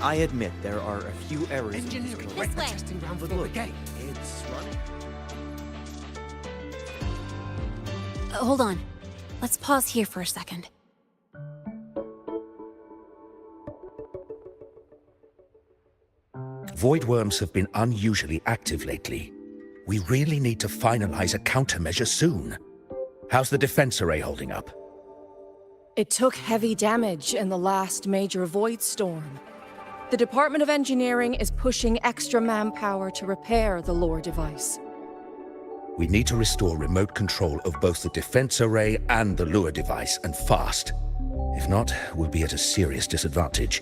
I admit there are a few errors in this Engineering, code. right? way. Testing ground for But look, the gate. it's running. Hold on. Let's pause here for a second. Void worms have been unusually active lately. We really need to finalize a countermeasure soon. How's the defense array holding up? It took heavy damage in the last major void storm. The Department of Engineering is pushing extra manpower to repair the lore device. We need to restore remote control of both the defense array and the lure device, and fast. If not, we'll be at a serious disadvantage.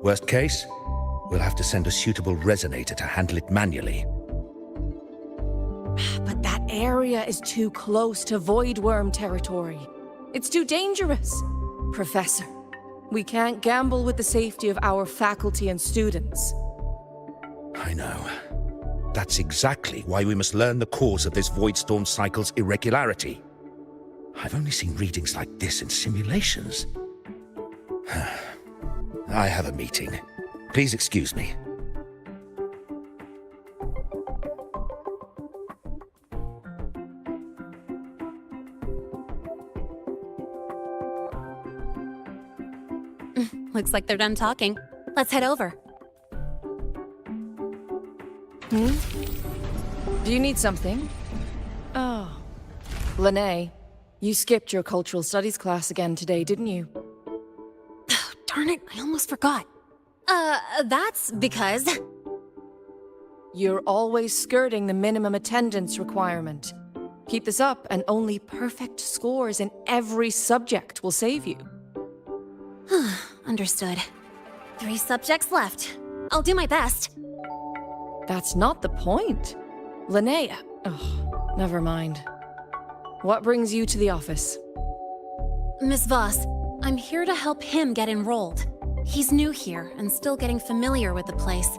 Worst case, we'll have to send a suitable resonator to handle it manually. But that area is too close to void worm territory. It's too dangerous. Professor, we can't gamble with the safety of our faculty and students. I know. That's exactly why we must learn the cause of this void storm cycle's irregularity. I've only seen readings like this in simulations. I have a meeting. Please excuse me. Looks like they're done talking. Let's head over. Do you need something? Oh. Lynae, you skipped your cultural studies class again today, didn't you? Darn it, I almost forgot. That's because... You're always skirting the minimum attendance requirement. Keep this up, and only perfect scores in every subject will save you. Understood. 3 subjects left. I'll do my best. That's not the point. Lynae... Oh, never mind. What brings you to the office? Miss Voss, I'm here to help him get enrolled. He's new here and still getting familiar with the place.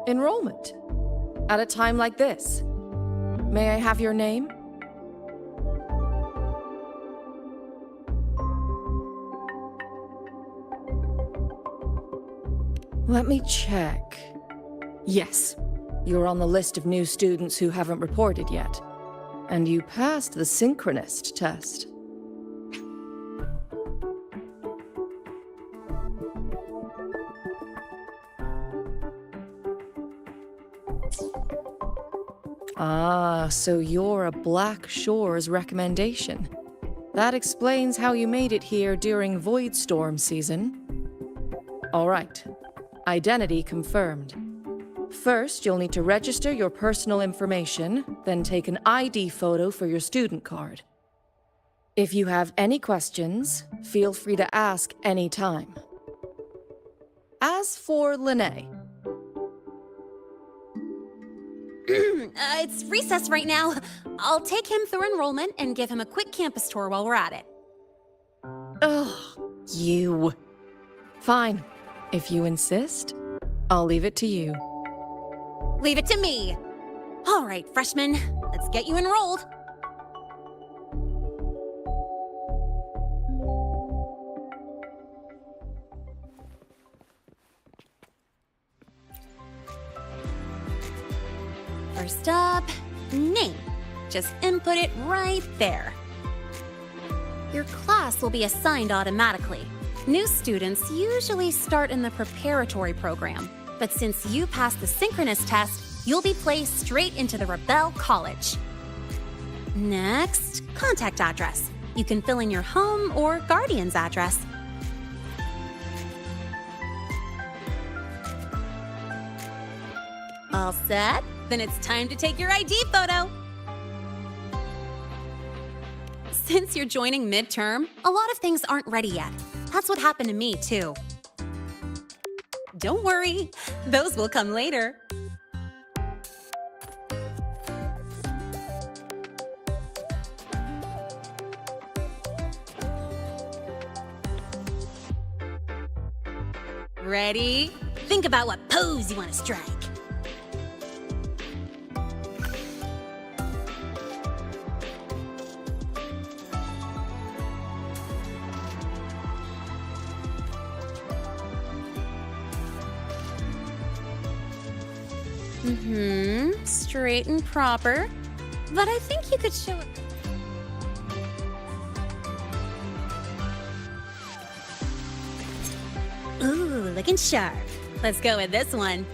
Enrollment? At a time like this? May I have your name? Let me check. Yes, you're on the list of new students who haven't reported yet. And you passed the synchronist test. Ah, so you're a Black Shores recommendation. That explains how you made it here during Void Storm season. All right. Identity confirmed. First, you'll need to register your personal information, then take an ID photo for your student card. If you have any questions, feel free to ask any time. As for Lynae, It's recess right now. I'll take him through enrollment and give him a quick campus tour while we're at it. ugh, you. Fine. If you insist, I'll leave it to you. Leave it to me. All right, freshmen, let's get you enrolled. First up, name. Just input it right there. Your class will be assigned automatically. New students usually start in the preparatory program, but since you passed the synchronous test, you'll be placed straight into the Rebel College. Next, contact address. You can fill in your home or guardian's address. All set? Then it's time to take your ID photo. Since you're joining midterm, a lot of things aren't ready yet. That's what happened to me, too. Don't worry, those will come later. Ready? Think about what pose you want to strike. Straight and proper. But I think you could show it. Ooh, looking sharp. Let's go with this one.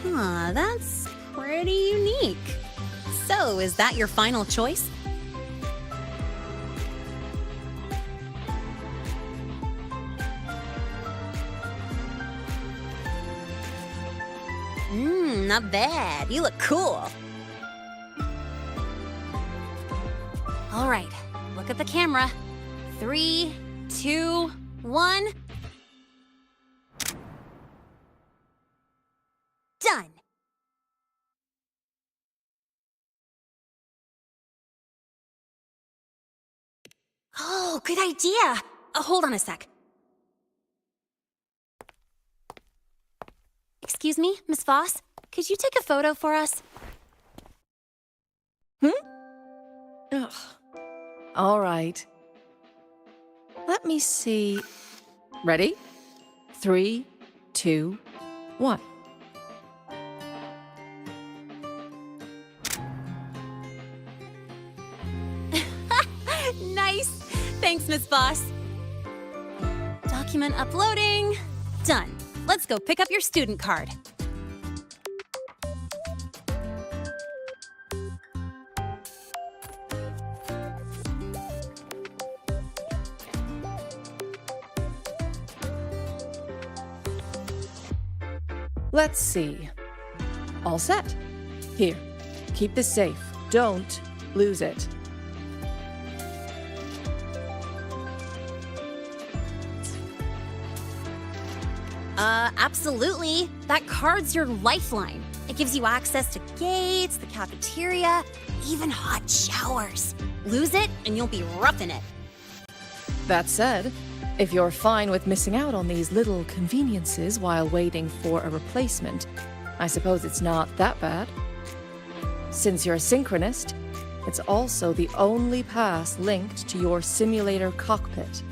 Huh, that's pretty unique. So, is that your final choice? Not bad. You look cool. All right, look at the camera. 3, 2, 1. Done. Oh, good idea. Hold on a sec. Excuse me, Miss Voss? Could you take a photo for us? Ugh. All right. Let me see. Ready? 3, 2, 1. Nice! Thanks, Miss Voss. Document uploading. Done. Let's go pick up your student card. Let's see. All set. Here, keep this safe. Don't lose it. Absolutely. That card's your lifeline. It gives you access to gates, the cafeteria, even hot showers. Lose it, and you'll be roughing it. That said, if you're fine with missing out on these little conveniences while waiting for a replacement, I suppose it's not that bad. Since you're a synchronist, it's also the only pass linked to your simulator cockpit.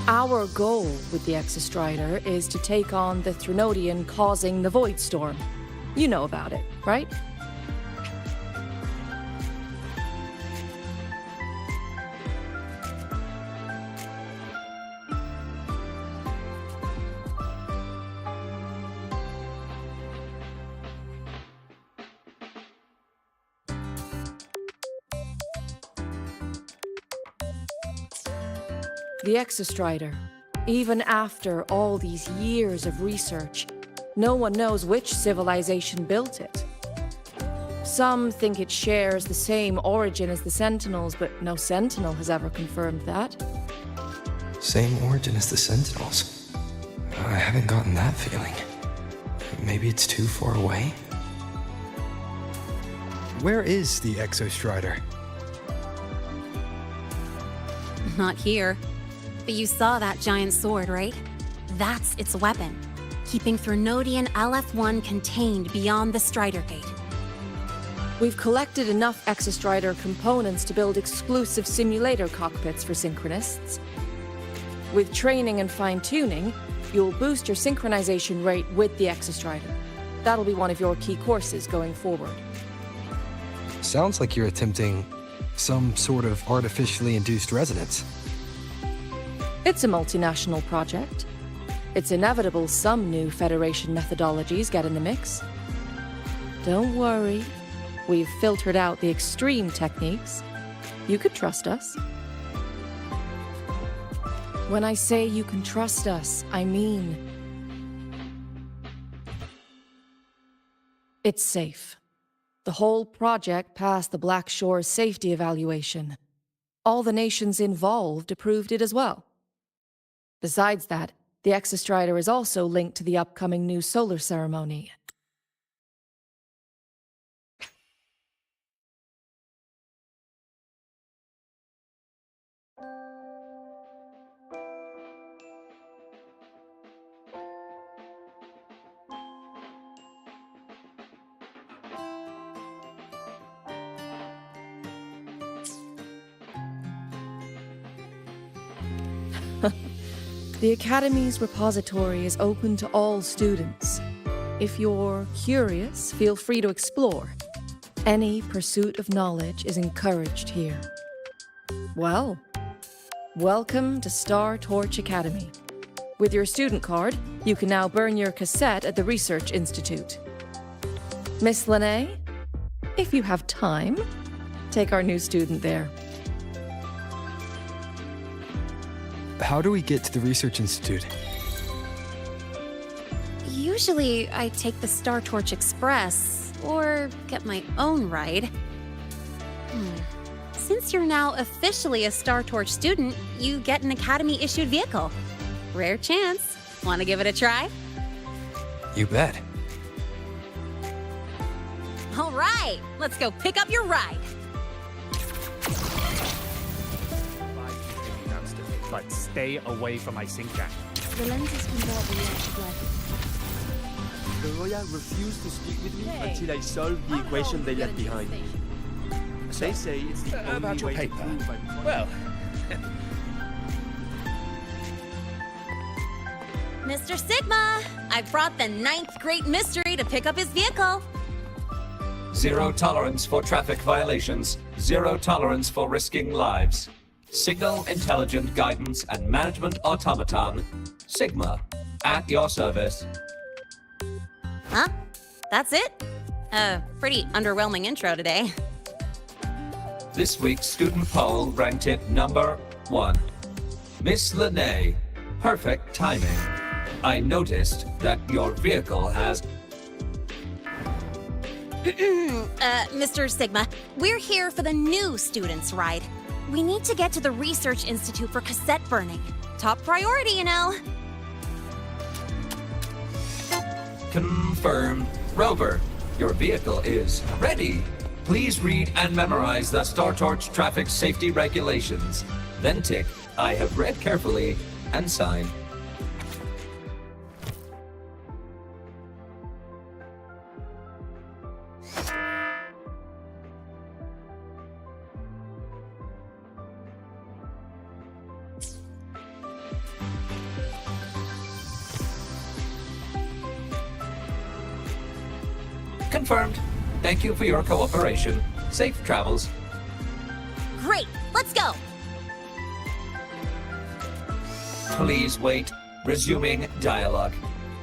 Our goal with the Exostrider is to take on the Threnodian causing the Void Storm. You know about it, right? The Exostrider. Even after all these years of research, no one knows which civilization built it. Some think it shares the same origin as the Sentinels, but no Sentinel has ever confirmed that. Same origin as the Sentinels. I haven't gotten that feeling. Maybe it's too far away? Where is the Exostrider? Not here. But you saw that giant sword, right? That's its weapon, keeping Threnodian LF1 contained beyond the Strider Gate. We've collected enough Exostrider components to build exclusive simulator cockpits for synchronists. With training and fine-tuning, you'll boost your synchronization rate with the Exostrider. That'll be one of your key courses going forward. Sounds like you're attempting some sort of artificially induced resonance. It's a multinational project. It's inevitable some new Federation methodologies get in the mix. Don't worry. We've filtered out the extreme techniques. You could trust us. When I say you can trust us, I mean it's safe. The whole project passed the Black Shore's safety evaluation. All the nations involved approved it as well. Besides that, the Exostrider is also linked to the upcoming new solar ceremony. The Academy's repository is open to all students. If you're curious, feel free to explore. Any pursuit of knowledge is encouraged here. Well, welcome to Star Torch Academy. With your student card, you can now burn your cassette at the Research Institute. Miss Lynae, if you have time, take our new student there. How do we get to the Research Institute? Usually, I take the Star Torch Express or get my own ride. Since you're now officially a Star Torch student, you get an Academy-issued vehicle. Rare chance. Want to give it a try? You bet. All right, let's go pick up your ride. But stay away from my sink jack. The lenses convert the electric light. The Royal refused to speak with me until I solved the equation they left behind. They say it's the only about your way paper. to prove I'm... Well, Mr. Sigma, I brought the 9th grade mystery to pick up his vehicle. Zero tolerance for traffic violations. Zero tolerance for risking lives. Signal Intelligent Guidance and Management Automaton. Sigma, at your service. Huh? That's it? Pretty underwhelming intro today. This week's student poll ranked it number 1. Miss Lynae, perfect timing. I noticed that your vehicle has... Mr. Sigma, we're here for the new students' ride. We need to get to the Research Institute for cassette burning. Top priority, you know. Confirmed. Rover, your vehicle is ready. Please read and memorize the Star Torch traffic safety regulations. Then tick, I have read carefully, and sign. Confirmed. Thank you for your cooperation. Safe travels. Great, let's go. Please wait. Resuming dialogue.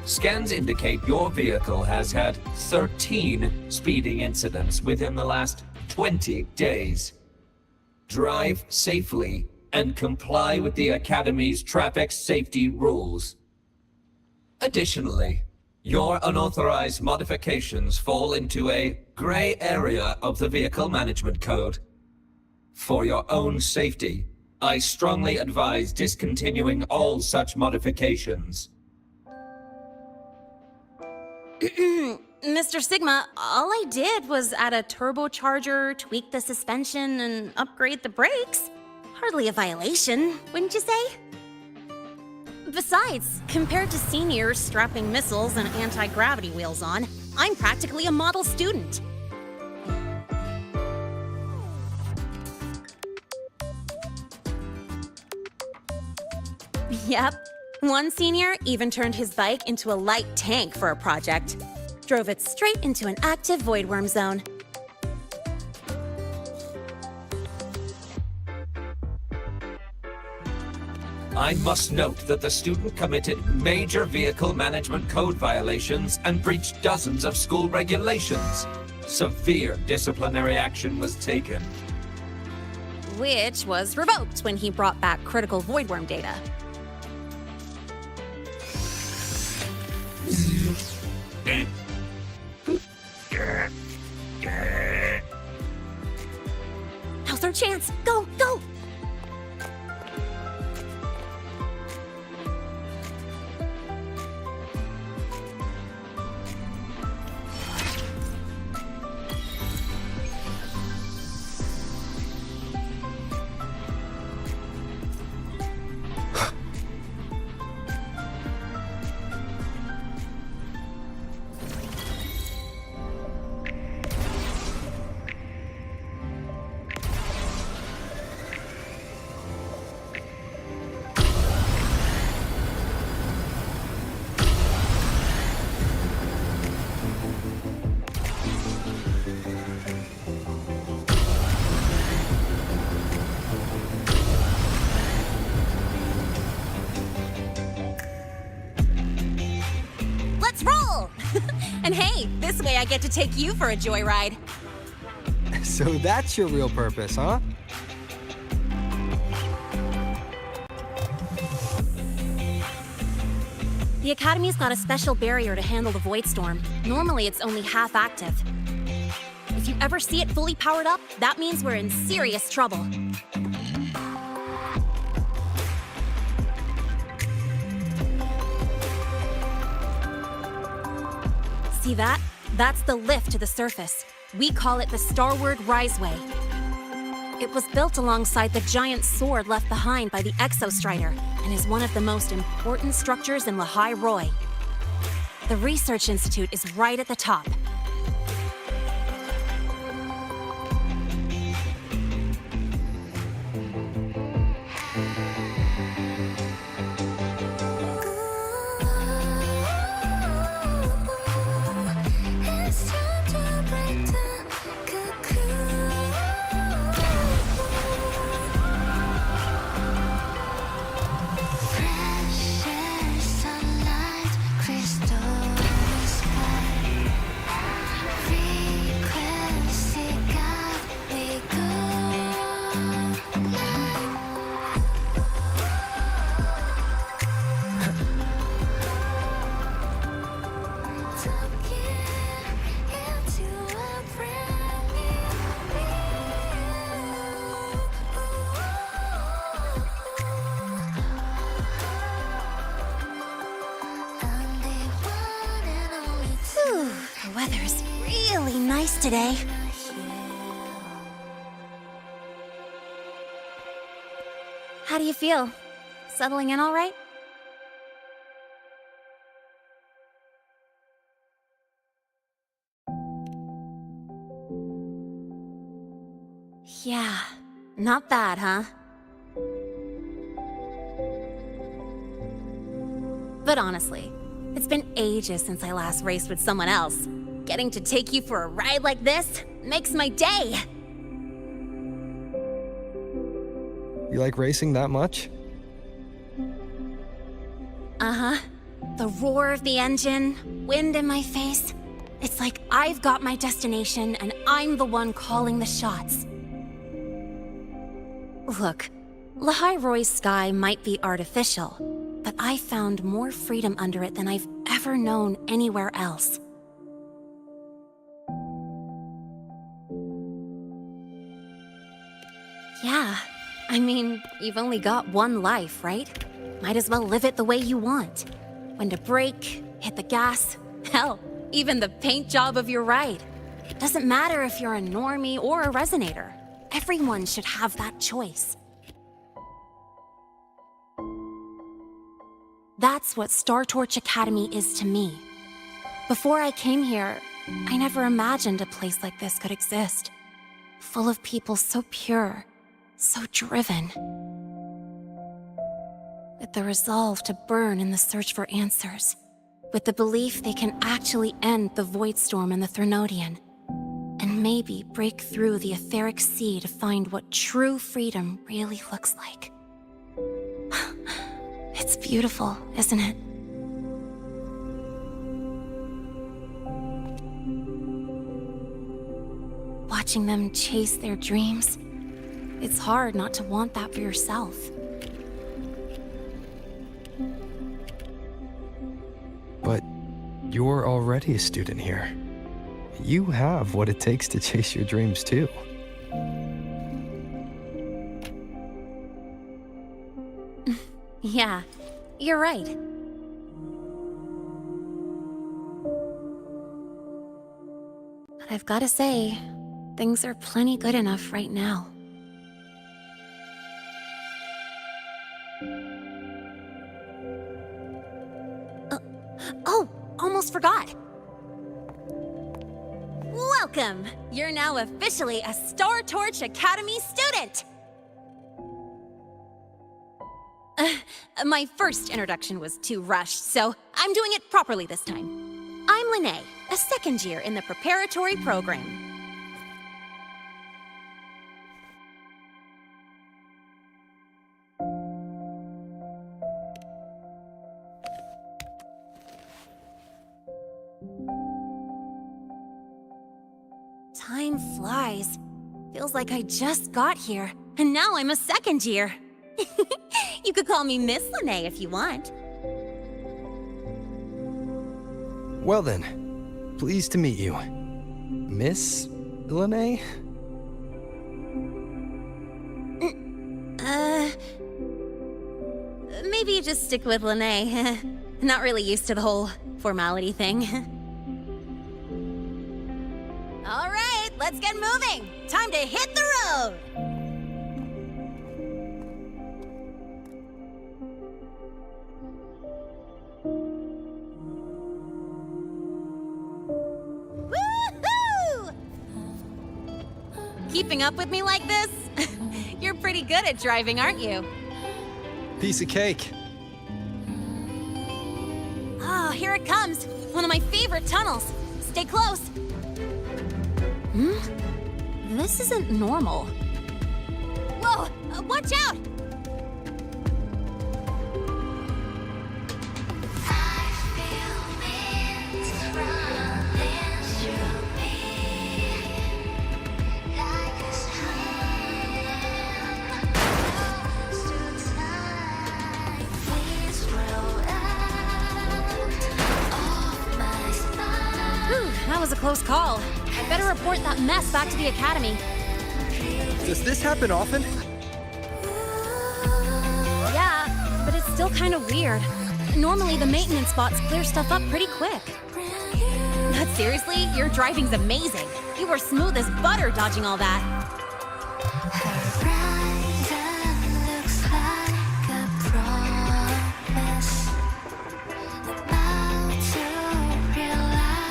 Scans indicate your vehicle has had 13 speeding incidents within the last 20 days. Drive safely and comply with the Academy's traffic safety rules. Additionally, your unauthorized modifications fall into a gray area of the Vehicle Management Code. For your own safety, I strongly advise discontinuing all such modifications. Mr. Sigma, all I did was add a turbocharger, tweak the suspension, and upgrade the brakes. Hardly a violation, wouldn't you say? Besides, compared to seniors strapping missiles and anti-gravity wheels on, I'm practically a model student. Yep. One senior even turned his bike into a light tank for a project. Drove it straight into an active voidworm zone. I must note that the student committed major Vehicle Management Code violations and breached dozens of school regulations. Severe disciplinary action was taken. Which was revoked when he brought back critical voidworm data. Now's our chance! Go, go! And hey, this way I get to take you for a joyride. So that's your real purpose, huh? The Academy's got a special barrier to handle the Void Storm. Normally, it's only half active. If you ever see it fully powered up, that means we're in serious trouble. See that? That's the lift to the surface. We call it the Starward Riseway. It was built alongside the giant sword left behind by the Exostrider and is one of the most important structures in lahairoi. The Research Institute is right at the top. The weather's really nice today. How do you feel? Settling in all right? Yeah, not bad, huh? But honestly, it's been ages since I last raced with someone else. Getting to take you for a ride like this makes my day! You like racing that much? Uh-huh. The roar of the engine, wind in my face. It's like I've got my destination and I'm the one calling the shots. Look, lahairoi's sky might be artificial, but I found more freedom under it than I've ever known anywhere else. Yeah, I mean, you've only got one life, right? Might as well live it the way you want. When to brake, hit the gas, hell, even the paint job of your ride. It doesn't matter if you're a normie or a resonator. Everyone should have that choice. That's what Star Torch Academy is to me. Before I came here, I never imagined a place like this could exist. Full of people so pure, so driven. With the resolve to burn in the search for answers. With the belief they can actually end the Void Storm and the Threnodian. And maybe break through the etheric sea to find what true freedom really looks like. It's beautiful, isn't it? Watching them chase their dreams, it's hard not to want that for yourself. But you're already a student here. You have what it takes to chase your dreams too. Yeah, you're right. But I've gotta say, things are plenty good enough right now. Oh, almost forgot. Welcome! You're now officially a Star Torch Academy student! My first introduction was too rushed, so I'm doing it properly this time. I'm Lynae, a second year in the preparatory program. Time flies. Feels like I just got here, and now I'm a second year. You could call me Miss Lynae if you want. Well then, pleased to meet you. Miss Lynae? Maybe you just stick with Lynae. Not really used to the whole formality thing. All right, let's get moving. Time to hit the road. Woohoo! Keeping up with me like this? You're pretty good at driving, aren't you? Piece of cake. Oh, here it comes. One of my favorite tunnels. Stay close. This isn't normal. Whoa! Watch out! That was a close call. I better report that mess back to the academy. Does this happen often? Yeah, but it's still kind of weird. Normally, the maintenance spots clear stuff up pretty quick. But seriously, your driving's amazing. You were smooth as butter dodging all that.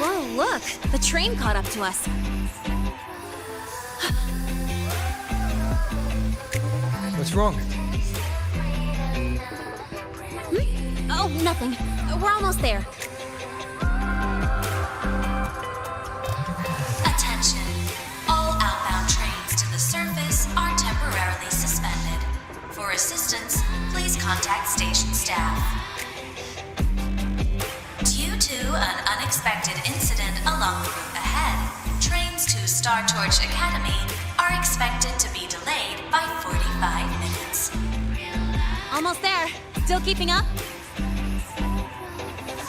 Whoa, look! The train caught up to us. What's wrong? Oh, nothing. We're almost there. Attention. All outbound trains to the surface are temporarily suspended. For assistance, please contact station staff. Due to an unexpected incident along the route ahead, trains to Star Torch Academy are expected to be delayed by 45 minutes. Almost there. Still keeping up?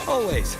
Always.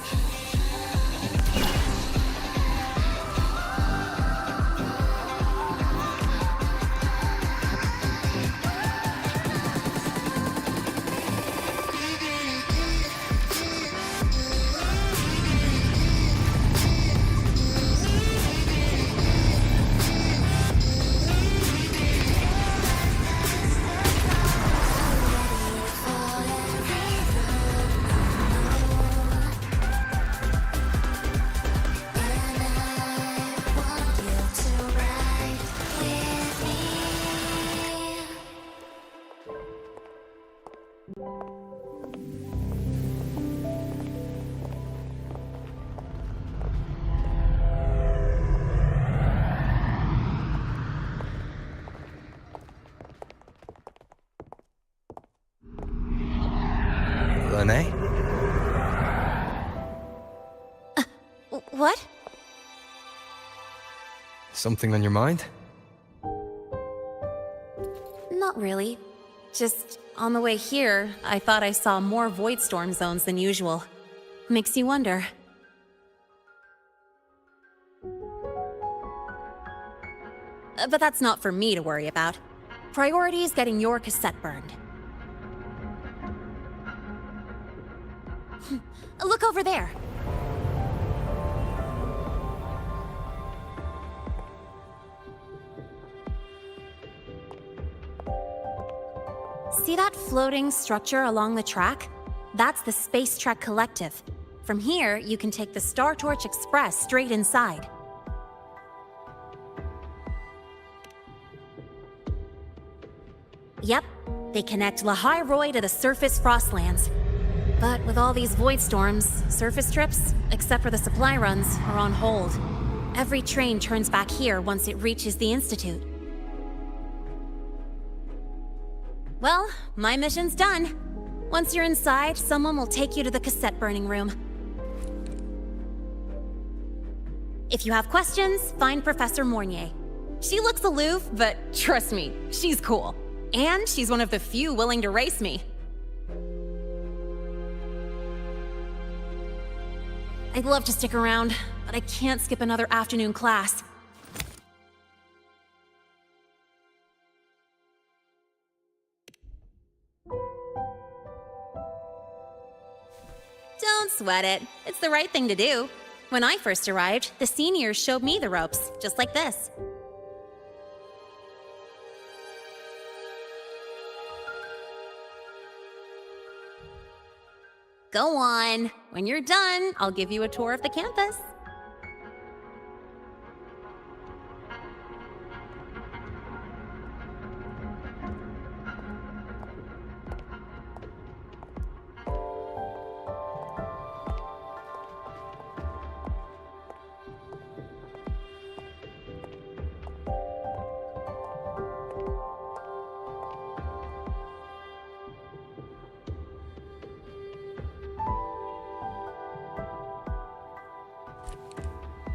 Lynae? What? Something on your mind? Not really. Just on the way here, I thought I saw more void storm zones than usual. Makes you wonder. But that's not for me to worry about. Priority is getting your cassette burned. Look over there. See that floating structure along the track? That's the Space Trek Collective. From here, you can take the Star Torch Express straight inside. Yep, they connect lahairoi to the surface Frostlands. But with all these void storms, surface trips, except for the supply runs, are on hold. Every train turns back here once it reaches the Institute. Well, my mission's done. Once you're inside, someone will take you to the cassette burning room. If you have questions, find Professor Mornye. She looks aloof, but trust me, she's cool. And she's one of the few willing to race me. I'd love to stick around, but I can't skip another afternoon class. Don't sweat it. It's the right thing to do. When I first arrived, the seniors showed me the ropes, just like this. Go on. When you're done, I'll give you a tour of the campus.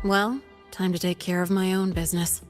Well, time to take care of my own business.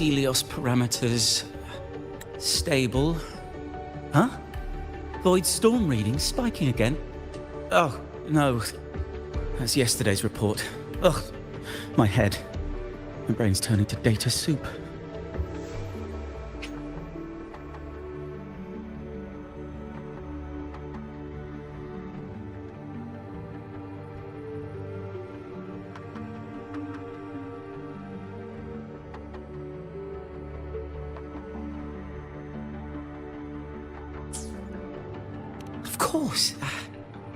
Helios parameters stable. Huh? Void storm reading spiking again? Oh, no. That's yesterday's report. Ugh, my head. My brain's turning to data soup. course.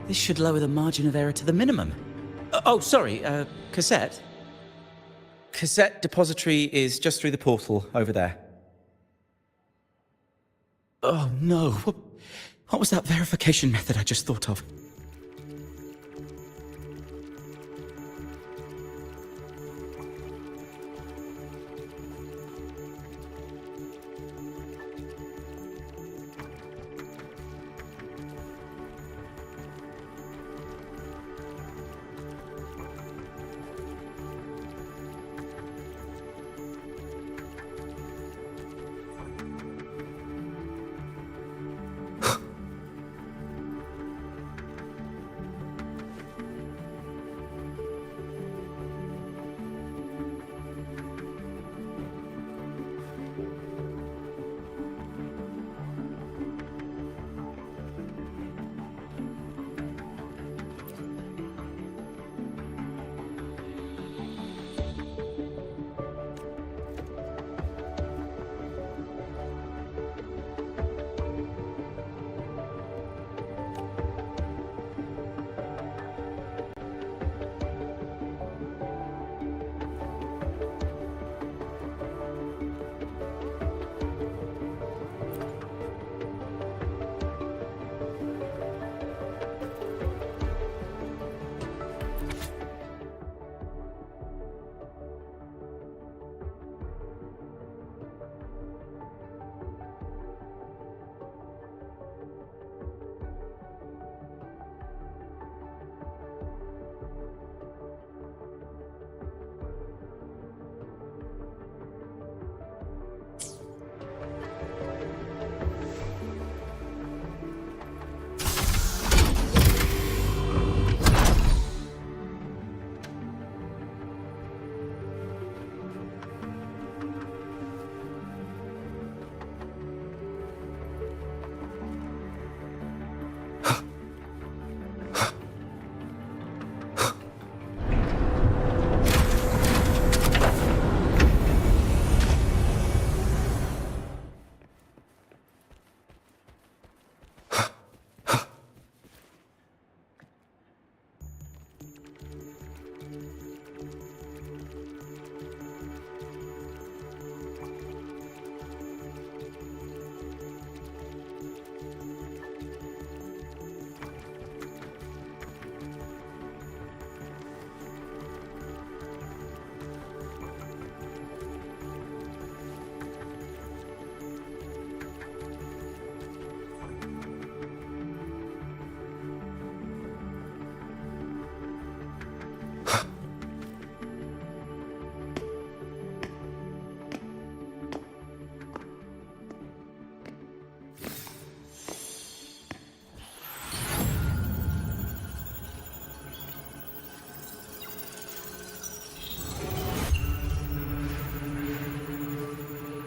This should lower the margin of error to the minimum. Oh, sorry, cassette. Cassette depository is just through the portal over there. Oh no, what was that verification method I just thought of?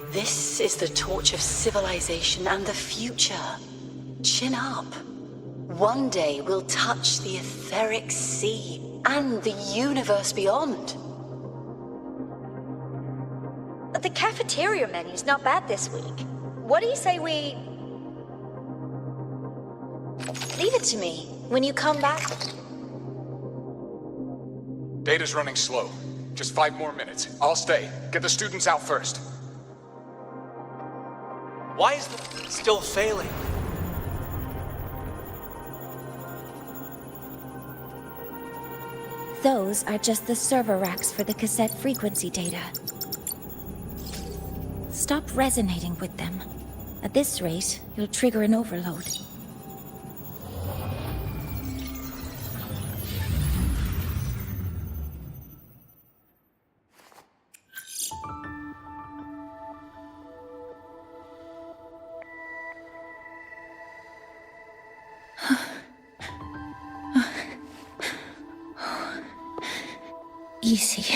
This is the torch of civilization and the future. Chin up. One day we'll touch the etheric sea and the universe beyond. The cafeteria menu's not bad this week. What do you say we... Leave it to me when you come back. Data's running slow. Just 5 more minutes. I'll stay. Get the students out first. Why is the still failing? Those are just the server racks for the cassette frequency data. Stop resonating with them. At this rate, you'll trigger an overload. Easy.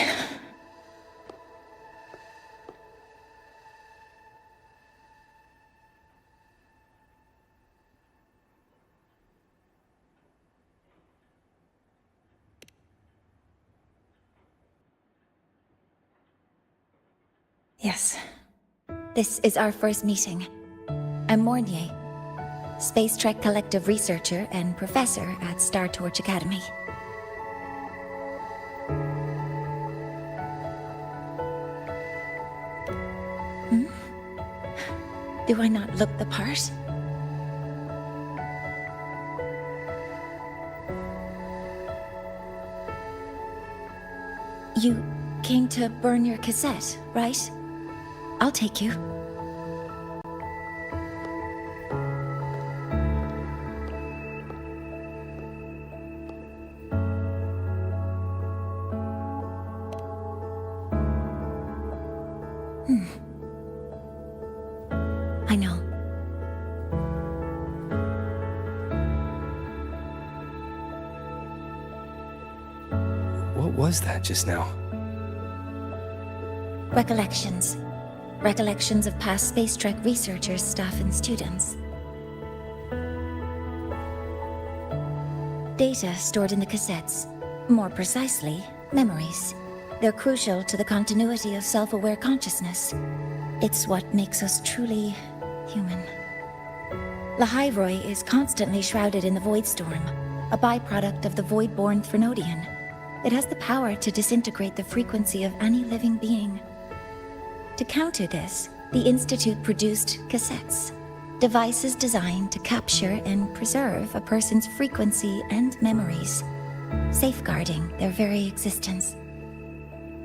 Yes. This is our first meeting. I'm Mornye. Space Trek Collective researcher and professor at Star Torch Academy. Do I not look the part? You came to burn your cassette, right? I'll take you. I know. What was that just now? Recollections. Recollections of past Space Trek researchers, staff, and students. Data stored in the cassettes. More precisely, memories. They're crucial to the continuity of self-aware consciousness. It's what makes us truly human. Lahairoi is constantly shrouded in the Void Storm, a byproduct of the Void-born Threnodian. It has the power to disintegrate the frequency of any living being. To counter this, the Institute produced cassettes, devices designed to capture and preserve a person's frequency and memories, safeguarding their very existence.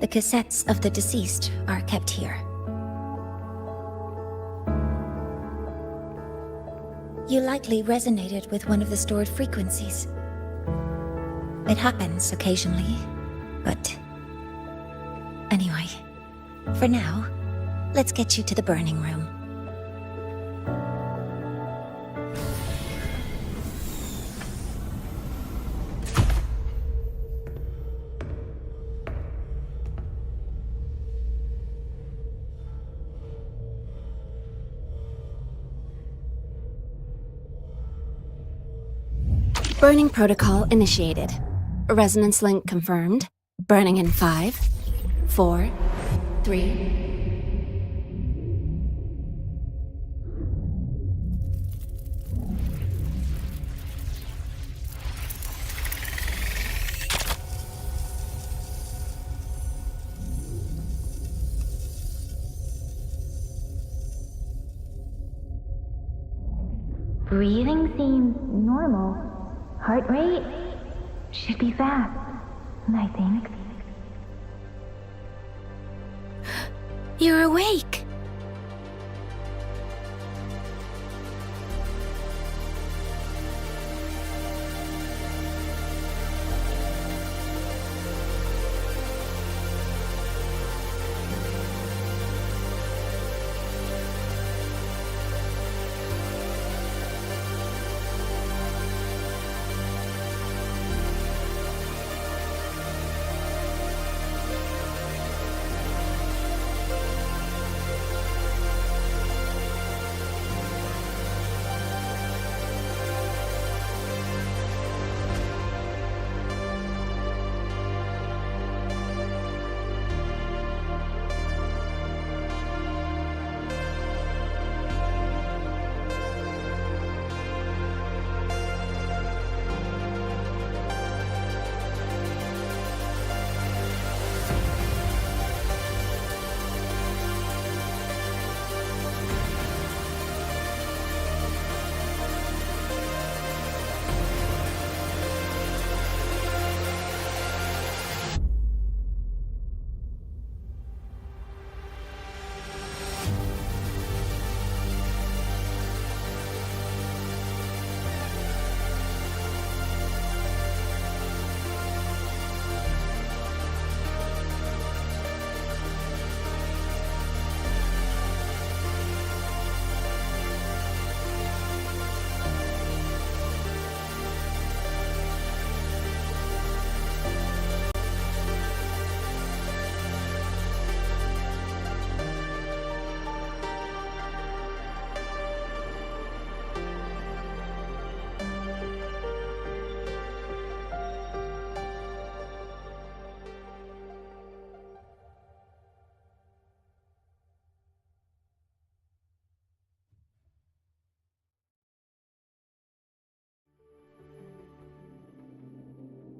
The cassettes of the deceased are kept here. You likely resonated with one of the stored frequencies. It happens occasionally, but... Anyway, for now, let's get you to the burning room. Burning protocol initiated. Resonance link confirmed. Burning in 5, 4, 3... Breathing seems normal. Heart rate should be fast, I think. You're awake!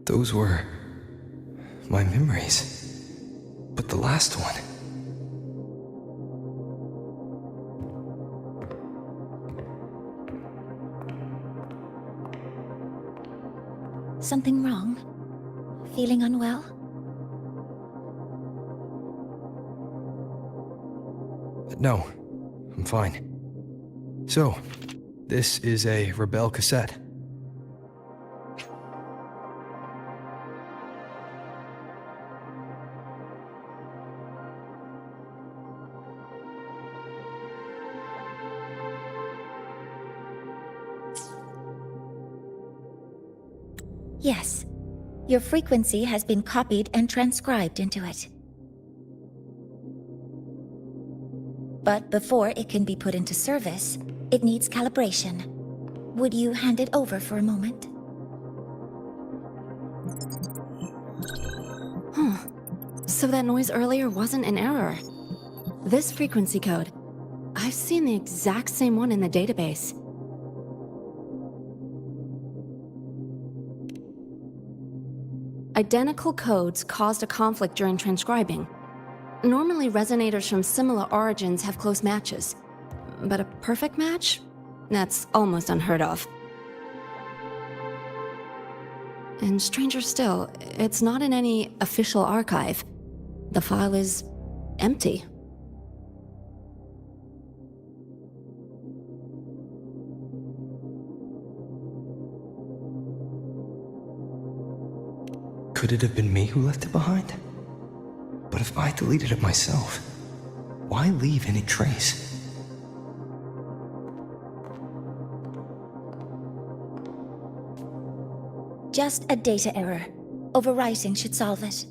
Those were my memories. But the last one... Something wrong? Feeling unwell? No, I'm fine. So, this is a Rebel cassette. Yes. Your frequency has been copied and transcribed into it. But before it can be put into service, it needs calibration. Would you hand it over for a moment? Huh. So that noise earlier wasn't an error. This frequency code, I've seen the exact same one in the database. Identical codes caused a conflict during transcribing. Normally, resonators from similar origins have close matches. But a perfect match? That's almost unheard of. And stranger still, it's not in any official archive. The file is empty. Could it have been me who left it behind? But if I deleted it myself, why leave any trace? Just a data error. Overwriting should solve it.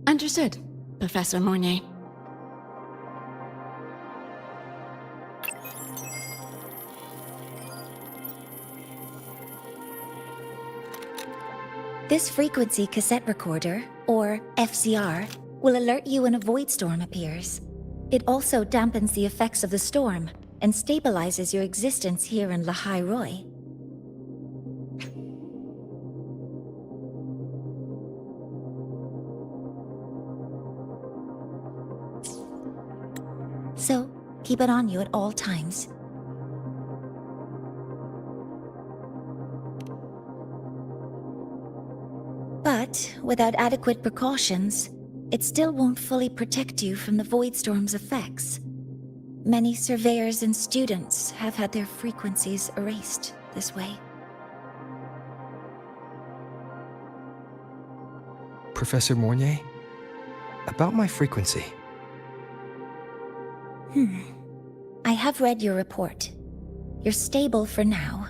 Understood, Professor Mornye. This frequency cassette recorder, or FCR, will alert you when a void storm appears. It also dampens the effects of the storm and stabilizes your existence here in lahairoi. So, keep it on you at all times. But without adequate precautions, it still won't fully protect you from the void storm's effects. Many surveyors and students have had their frequencies erased this way. Professor Mornye, about my frequency. I have read your report. You're stable for now.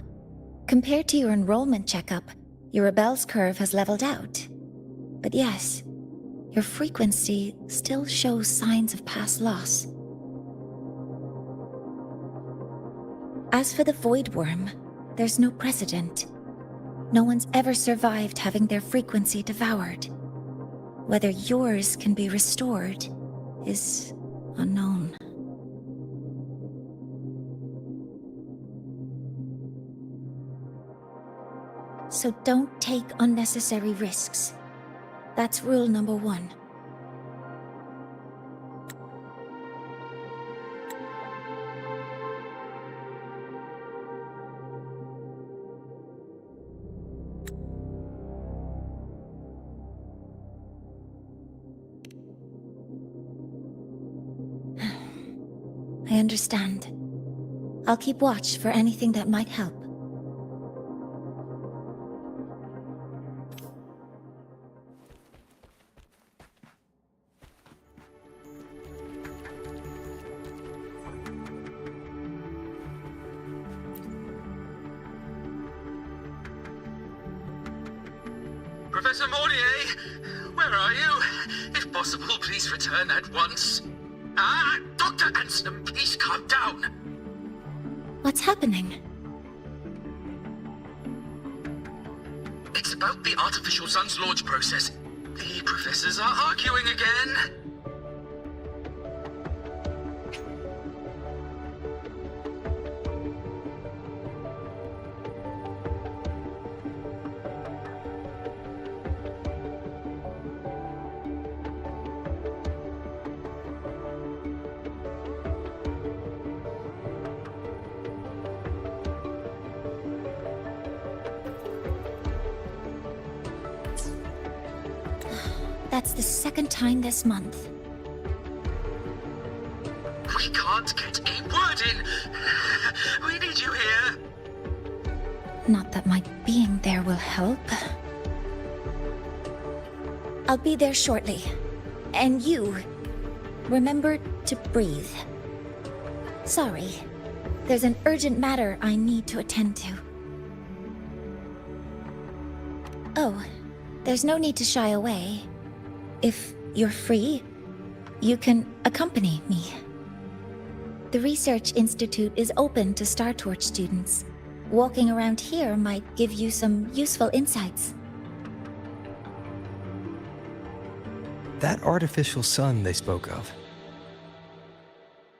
Compared to your enrollment checkup, your rebel's curve has leveled out. But yes, your frequency still shows signs of past loss. As for the void worm, there's no precedent. No one's ever survived having their frequency devoured. Whether yours can be restored is unknown. So don't take unnecessary risks. That's rule number 1. I understand. I'll keep watch for anything that might help. Professor Mornye, where are you? If possible, please return at once. Dr. Anson, please calm down. What's happening? It's about the artificial sun's launch process. The professors are arguing again. That's the second time this month. We can't get a word in. We need you here. Not that my being there will help. I'll be there shortly. And you, remember to breathe. Sorry, there's an urgent matter I need to attend to. Oh, there's no need to shy away. If you're free, you can accompany me. The Research Institute is open to Star Torch students. Walking around here might give you some useful insights. That artificial sun they spoke of.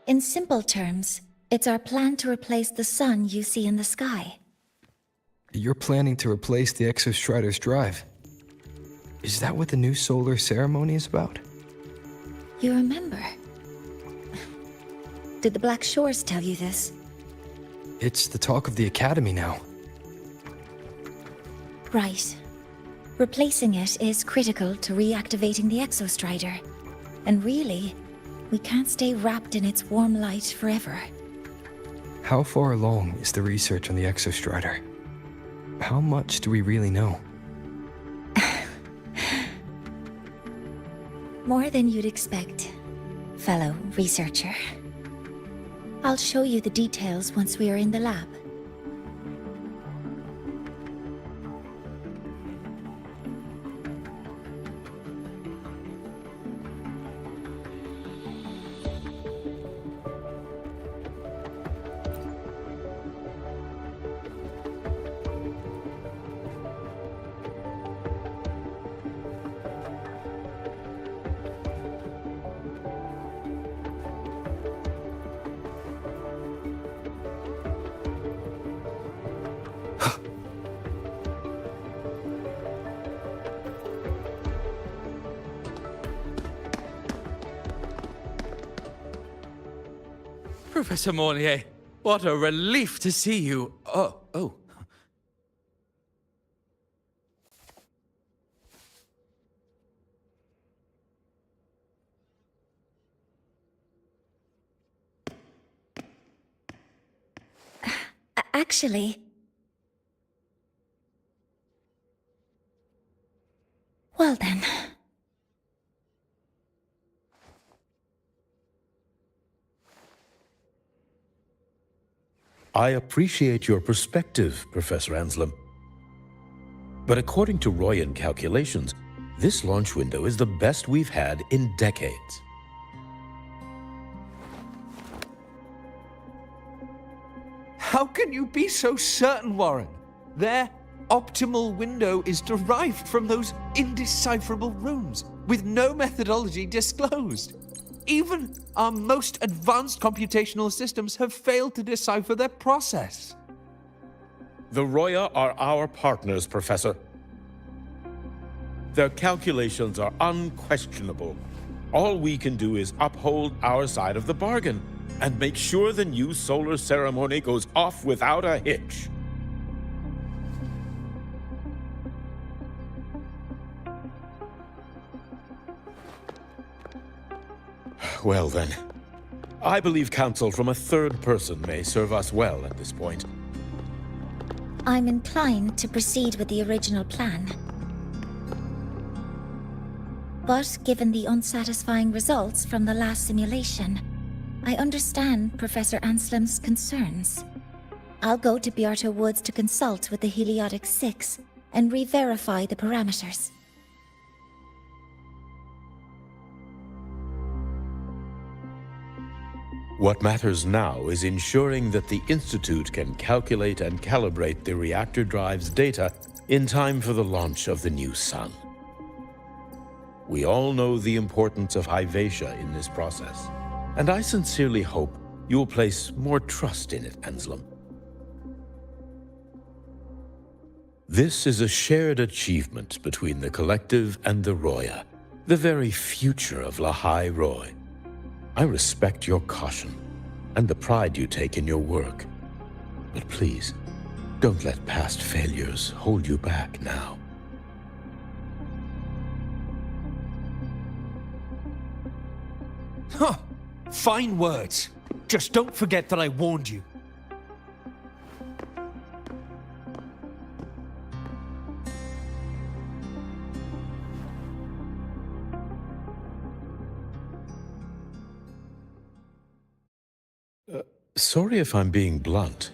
In simple terms, it's our plan to replace the sun you see in the sky. You're planning to replace the Exostrider's drive. Is that what the new solar ceremony is about? You remember? Did the Black Shores tell you this? It's the talk of the Academy now. Right. Replacing it is critical to reactivating the Exostrider. And really, we can't stay wrapped in its warm light forever. How far along is the research on the Exostrider? How much do we really know? More than you'd expect, fellow researcher. I'll show you the details once we are in the lab. Professor Mornye, what a relief to see you. Oh. Actually... Well then... I appreciate your perspective, Professor Anselm. But according to Royan calculations, this launch window is the best we've had in decades. How can you be so certain, Warren? Their optimal window is derived from those indecipherable runes, with no methodology disclosed. Even our most advanced computational systems have failed to decipher their process. The Roya are our partners, Professor. Their calculations are unquestionable. All we can do is uphold our side of the bargain and make sure the new solar ceremony goes off without a hitch. Well then, I believe counsel from a third person may serve us well at this point. I'm inclined to proceed with the original plan. But given the unsatisfying results from the last simulation, I understand Professor Anselm's concerns. I'll go to Bearta Woods to consult with the Heliotic 6 and re-verify the parameters. What matters now is ensuring that the Institute can calculate and calibrate the reactor drive's data in time for the launch of the new sun. We all know the importance of Hyvatia in this process, and I sincerely hope you'll place more trust in it, Anselm. This is a shared achievement between the Collective and the Roya, the very future of lahairoi. I respect your caution and the pride you take in your work. But please, don't let past failures hold you back now. Huh. Fine words. Just don't forget that I warned you. Sorry if I'm being blunt.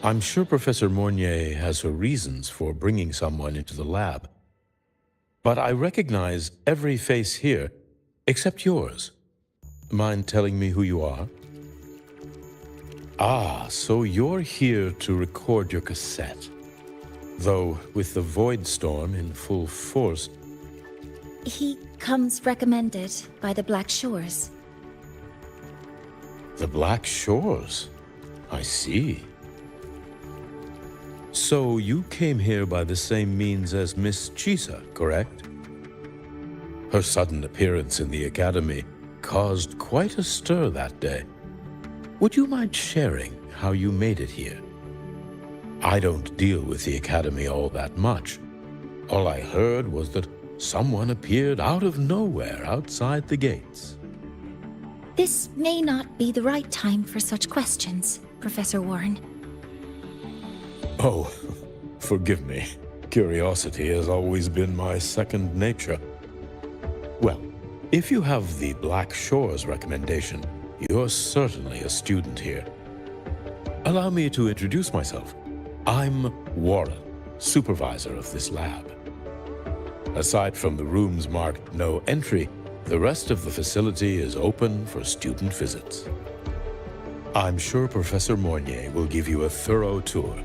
I'm sure Professor Mornye has her reasons for bringing someone into the lab. But I recognize every face here, except yours. Mind telling me who you are? Ah, so you're here to record your cassette. Though, with the Void Storm in full force... He comes recommended by the Black Shores. The Black Shores? I see. So you came here by the same means as Miss Chisa, correct? Her sudden appearance in the Academy caused quite a stir that day. Would you mind sharing how you made it here? I don't deal with the Academy all that much. All I heard was that someone appeared out of nowhere outside the gates. This may not be the right time for such questions, Professor Warren. Oh, forgive me. Curiosity has always been my second nature. Well, if you have the Black Shores recommendation, you're certainly a student here. Allow me to introduce myself. I'm Warren, supervisor of this lab. Aside from the rooms marked no entry, the rest of the facility is open for student visits. I'm sure Professor Mornye will give you a thorough tour,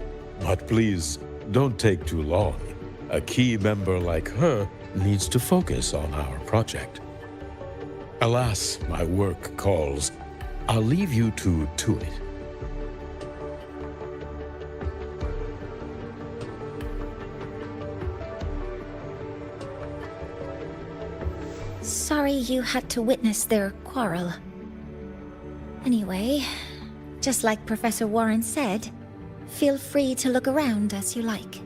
but please don't take too long. A key member like her needs to focus on our project. Alas, my work calls. I'll leave you to it. Sorry you had to witness their quarrel. Anyway, just like Professor Warren said, feel free to look around as you like.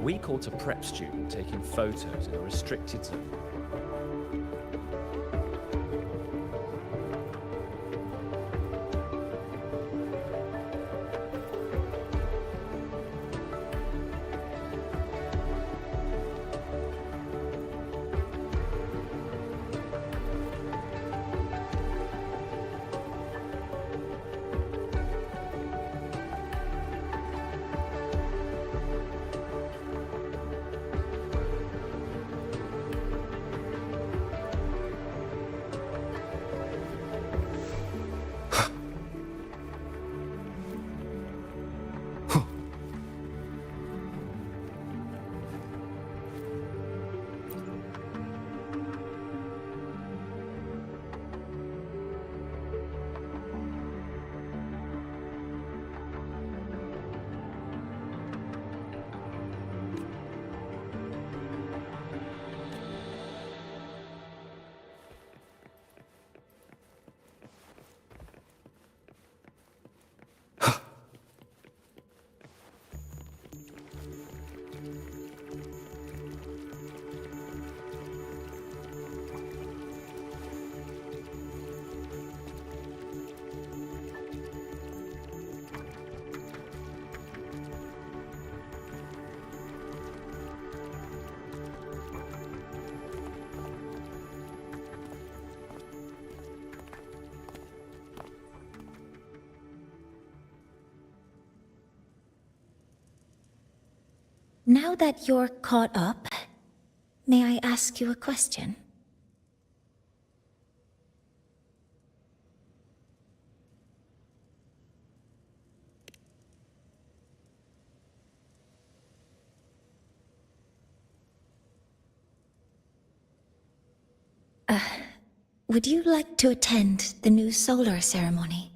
We caught a prep student taking photos in a restricted zone. Now that you're caught up, may I ask you a question? Would you like to attend the new solar ceremony?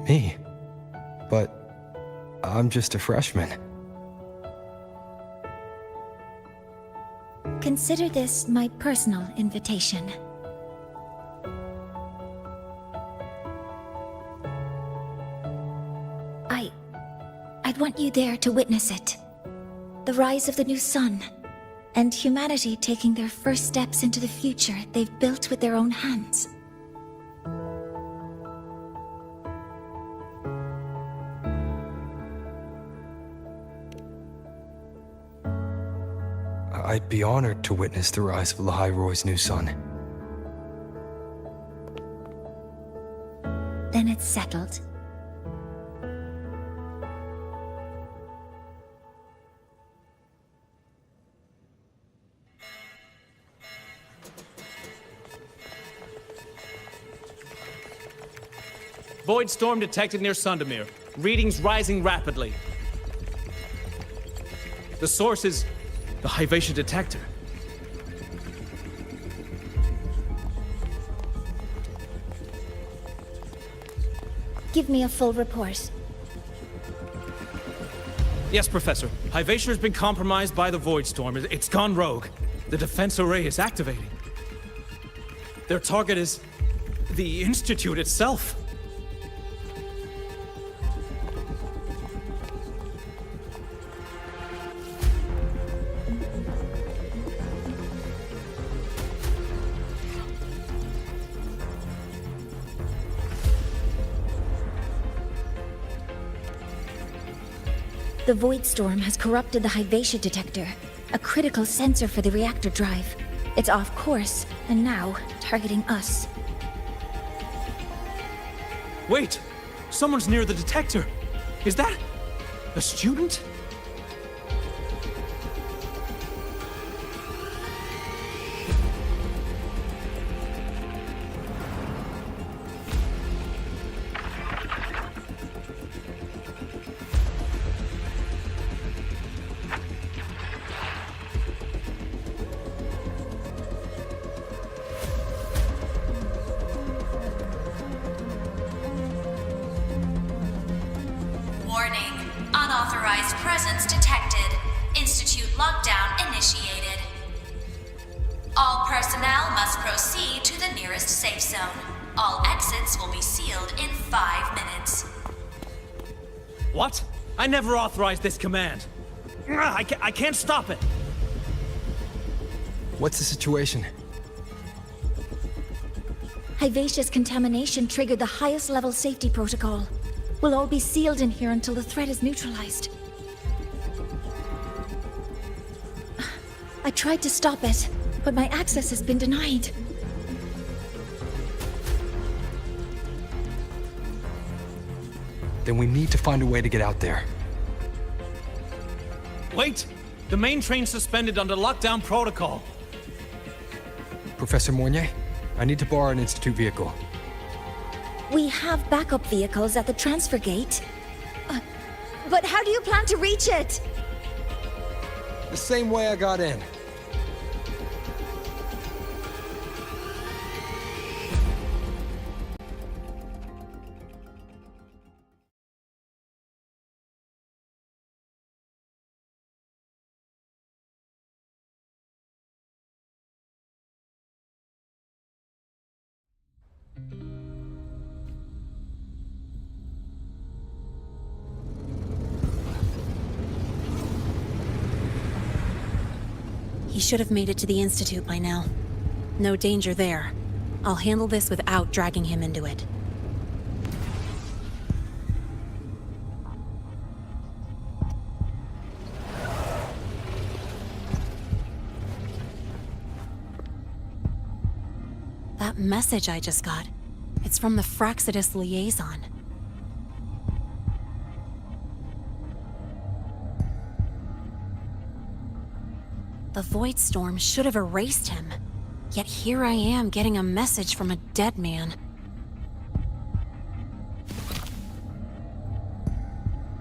Me? But I'm just a freshman. Consider this my personal invitation. I'd want you there to witness it. The rise of the new sun, and humanity taking their first steps into the future they've built with their own hands. I'd be honored to witness the rise of Lahairoi's new sun. Then it's settled. Void storm detected near Sundermere. Readings rising rapidly. The source is the Hyvatia detector. Give me a full report. Yes, Professor. Hyvatia has been compromised by the Void Storm. It's gone rogue. The defense array is activating. Their target is the Institute itself. The Void Storm has corrupted the Hyvatia detector, a critical sensor for the reactor drive. It's off course, and now targeting us. Wait! Someone's near the detector! Is that a student? Warning. Unauthorized presence detected. Institute lockdown initiated. All personnel must proceed to the nearest safe zone. All exits will be sealed in 5 minutes. What? I never authorized this command. I can't stop it. What's the situation? Hyvatia's contamination triggered the highest level safety protocol. We'll all be sealed in here until the threat is neutralized. I tried to stop it, but my access has been denied. Then we need to find a way to get out there. Wait! The main train's suspended under lockdown protocol. Professor Mornye, I need to borrow an Institute vehicle. We have backup vehicles at the transfer gate. But how do you plan to reach it? The same way I got in. He should have made it to the Institute by now. No danger there. I'll handle this without dragging him into it. That message I just got, it's from the Fraxidus liaison. The void storm should have erased him. Yet here I am getting a message from a dead man.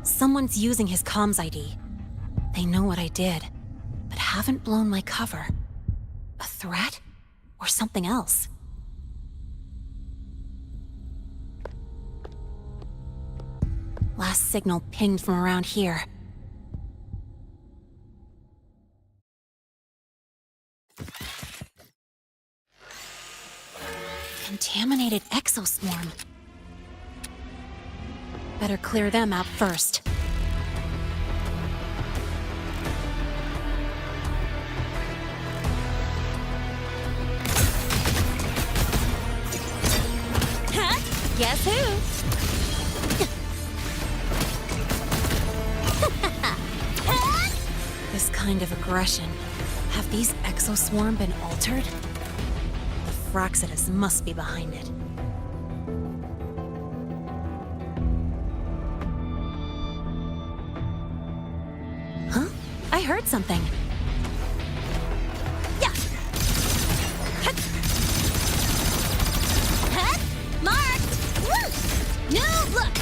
Someone's using his comms ID. They know what I did, but haven't blown my cover. A threat? Or something else? Last signal pinged from around here. Contaminated exoswarm. Better clear them out first. Huh? Guess who? This kind of aggression. Have these exoswarm been altered? The Fraxidus must be behind it. Huh? I heard something. Yeah. Marked! Woo! No, look!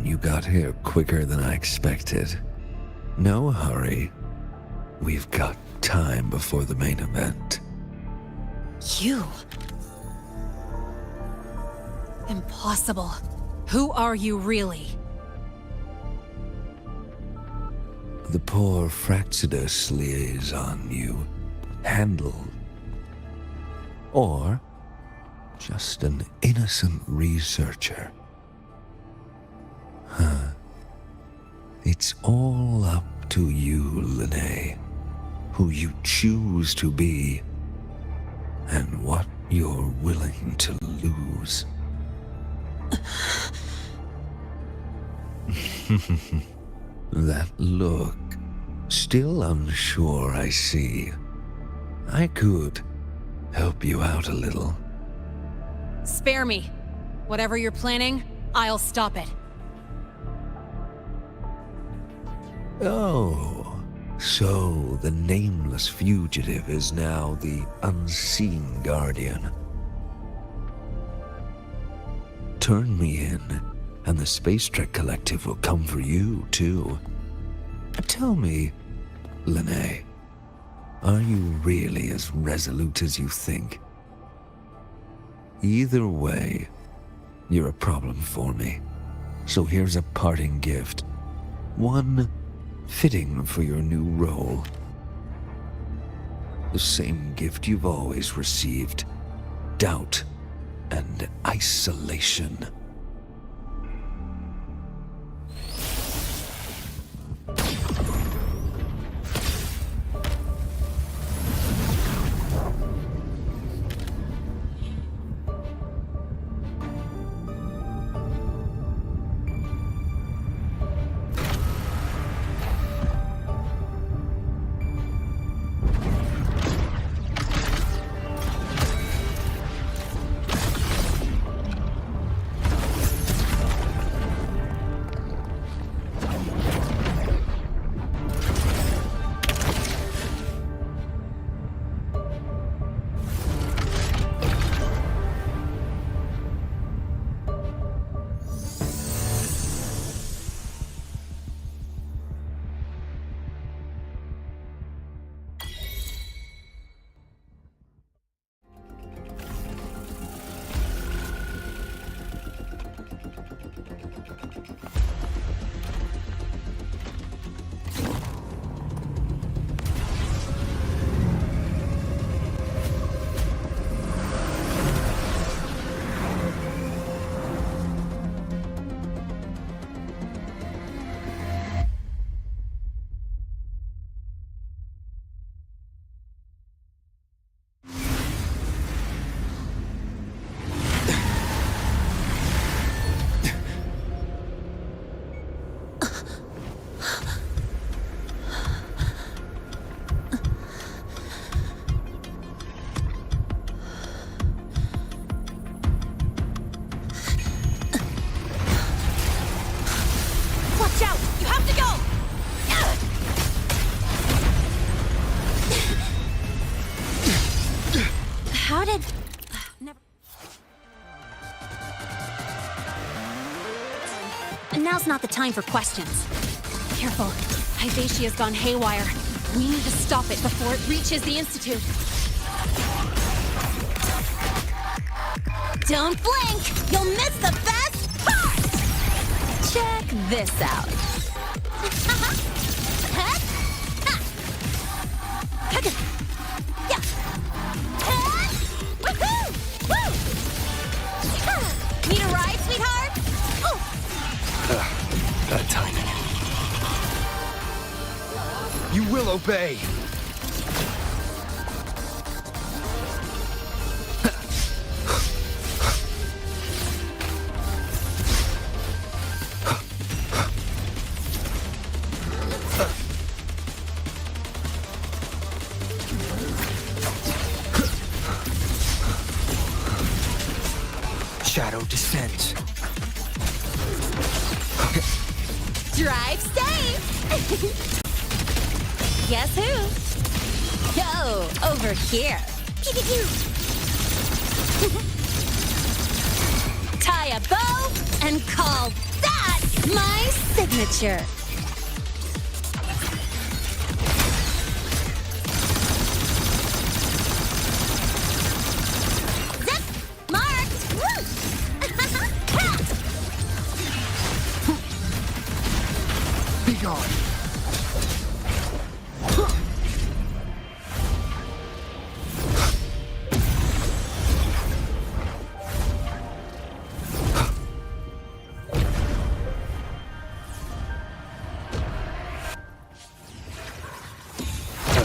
You got here quicker than I expected. No hurry. We've got time before the main event. You? Impossible. Who are you really? The poor Fraxidus liaison you handled. Or just an innocent researcher. Huh. It's all up to you, Lynae. Who you choose to be, and what you're willing to lose. That look. Still unsure, I see. I could help you out a little. Spare me. Whatever you're planning, I'll stop it. Oh, so the nameless fugitive is now the unseen guardian. Turn me in, and the Space Trek Collective will come for you, too. Tell me, Lynae, are you really as resolute as you think? Either way, you're a problem for me. So here's a parting gift. One fitting for your new role. The same gift you've always received. Doubt and isolation. Now's not the time for questions. Careful. Hyvatia's gone haywire. We need to stop it before it reaches the Institute. Don't blink! You'll miss the best part! Check this out. Need a ride, sweetheart? Bad timing. You will obey! Shadow descends. Drive safe! Guess who? Yo, over here. Pew, pew, pew. Tie a bow and call that my signature. Zip! Marked! Woo! Be gone.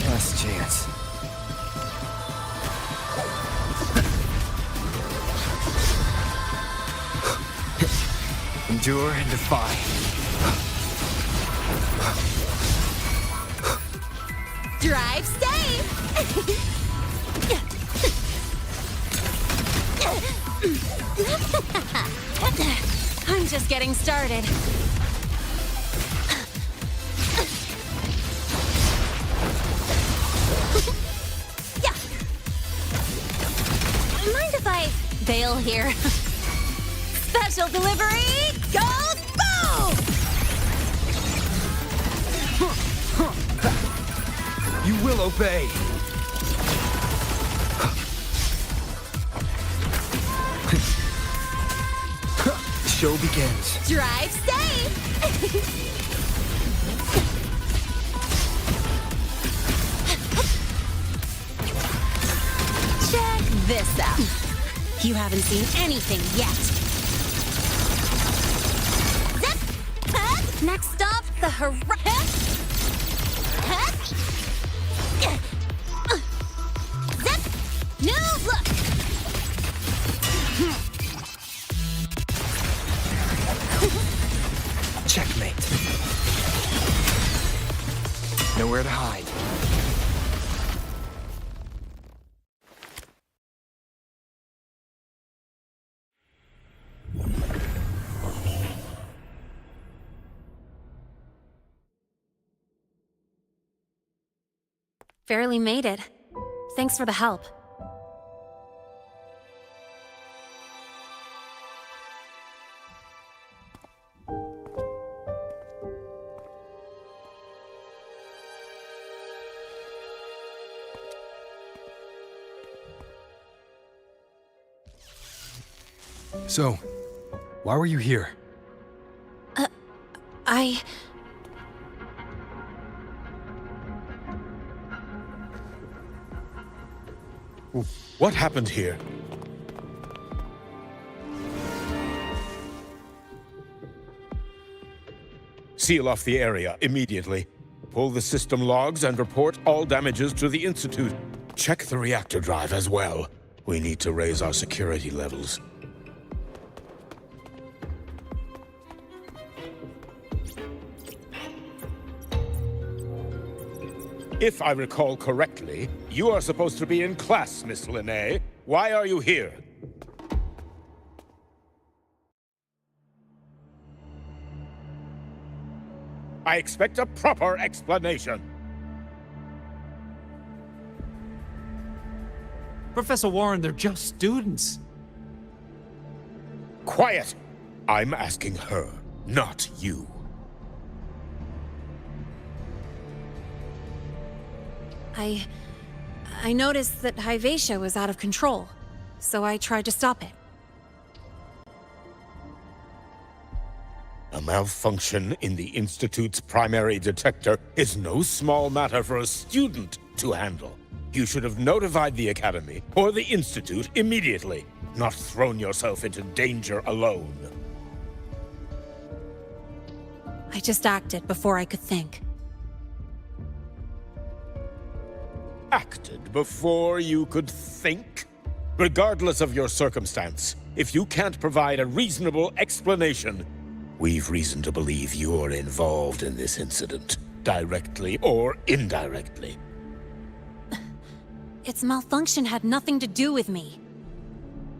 Last chance. Endure and defy. Drive safe! I'm just getting started. Mind if I bail here? Special delivery, go boom! You will obey! The show begins. Drive safe! Check this out. You haven't seen anything yet. Zip! Next stop, the Zip! New look! Checkmate. Nowhere to hide. Barely made it. Thanks for the help. So, why were you here? What happened here? Seal off the area immediately. Pull the system logs and report all damages to the Institute. Check the reactor drive as well. We need to raise our security levels. If I recall correctly, you are supposed to be in class, Miss Lynae. Why are you here? I expect a proper explanation. Professor Warren, they're just students. Quiet! I'm asking her. not you. I noticed that Hyvatia was out of control, so I tried to stop it. A malfunction in the Institute's primary detector is no small matter for a student to handle. You should have notified the Academy or the Institute immediately, not thrown yourself into danger alone. I just acted before I could think. Acted before you could think? Regardless of your circumstance, if you can't provide a reasonable explanation, we've reason to believe you're involved in this incident, directly or indirectly. Its malfunction had nothing to do with me.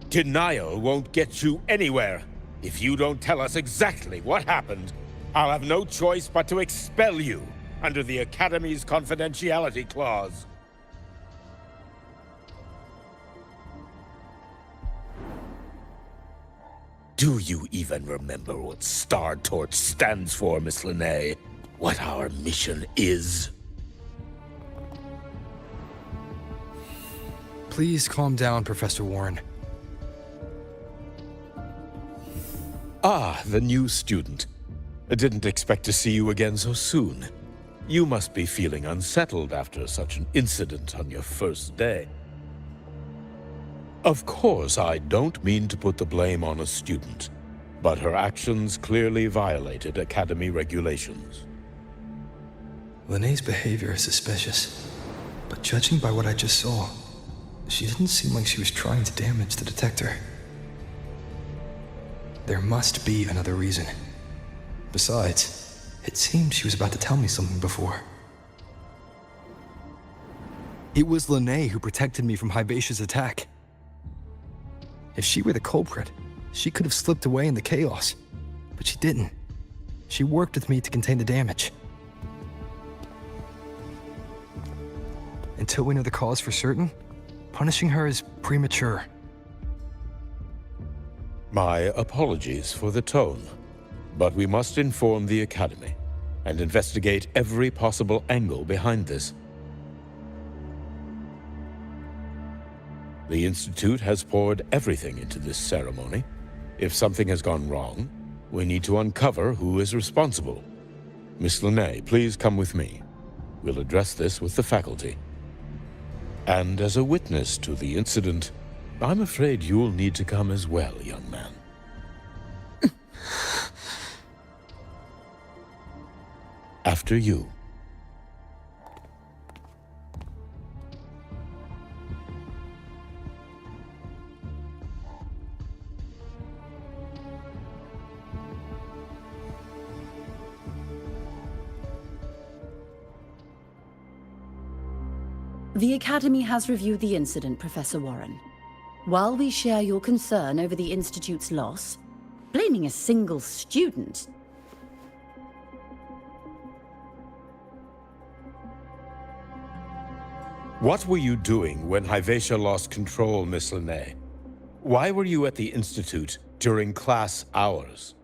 Denial won't get you anywhere. If you don't tell us exactly what happened, I'll have no choice but to expel you under the Academy's confidentiality clause. Do you even remember what Star Torch stands for, Miss Lynae? What our mission is? Please calm down, Professor Warren. Ah, the new student. I didn't expect to see you again so soon. You must be feeling unsettled after such an incident on your first day. Of course, I don't mean to put the blame on a student, but her actions clearly violated Academy regulations. Lynae's behavior is suspicious, but judging by what I just saw, she didn't seem like she was trying to damage the detector. There must be another reason. Besides, it seemed she was about to tell me something before. It was Lynae who protected me from Hybatia's attack. If she were the culprit, she could have slipped away in the chaos. But she didn't. She worked with me to contain the damage. Until we know the cause for certain, punishing her is premature. My apologies for the tone, but we must inform the Academy and investigate every possible angle behind this. The Institute has poured everything into this ceremony. If something has gone wrong, we need to uncover who is responsible. Miss Lynae, please come with me. We'll address this with the faculty. And as a witness to the incident, I'm afraid you'll need to come as well, young man. After you. The Academy has reviewed the incident, Professor Warren. While we share your concern over the Institute's loss, blaming a single student... What were you doing when Hyvatia lost control, Miss Lynae? Why were you at the Institute during class hours?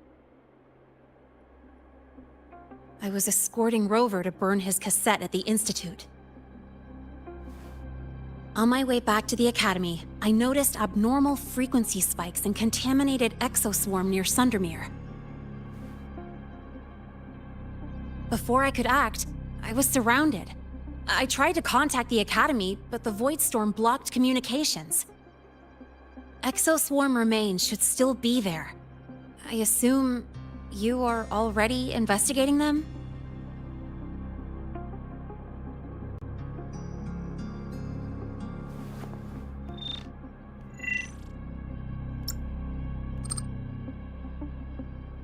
I was escorting Rover to burn his cassette at the Institute. On my way back to the Academy, I noticed abnormal frequency spikes and contaminated exoswarm near Sundermere. Before I could act, I was surrounded. I tried to contact the Academy, but the Void Storm blocked communications. Exoswarm remains should still be there. I assume you are already investigating them?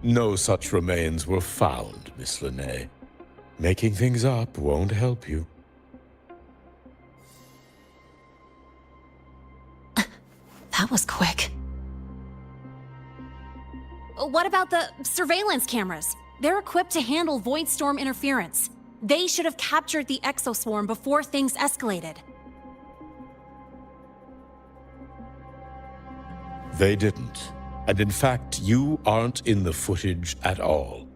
No such remains were found, Miss Lynae. Making things up won't help you. That was quick. What about the surveillance cameras? They're equipped to handle Void Storm interference. They should have captured the exoswarm before things escalated. They didn't. And in fact, you aren't in the footage at all.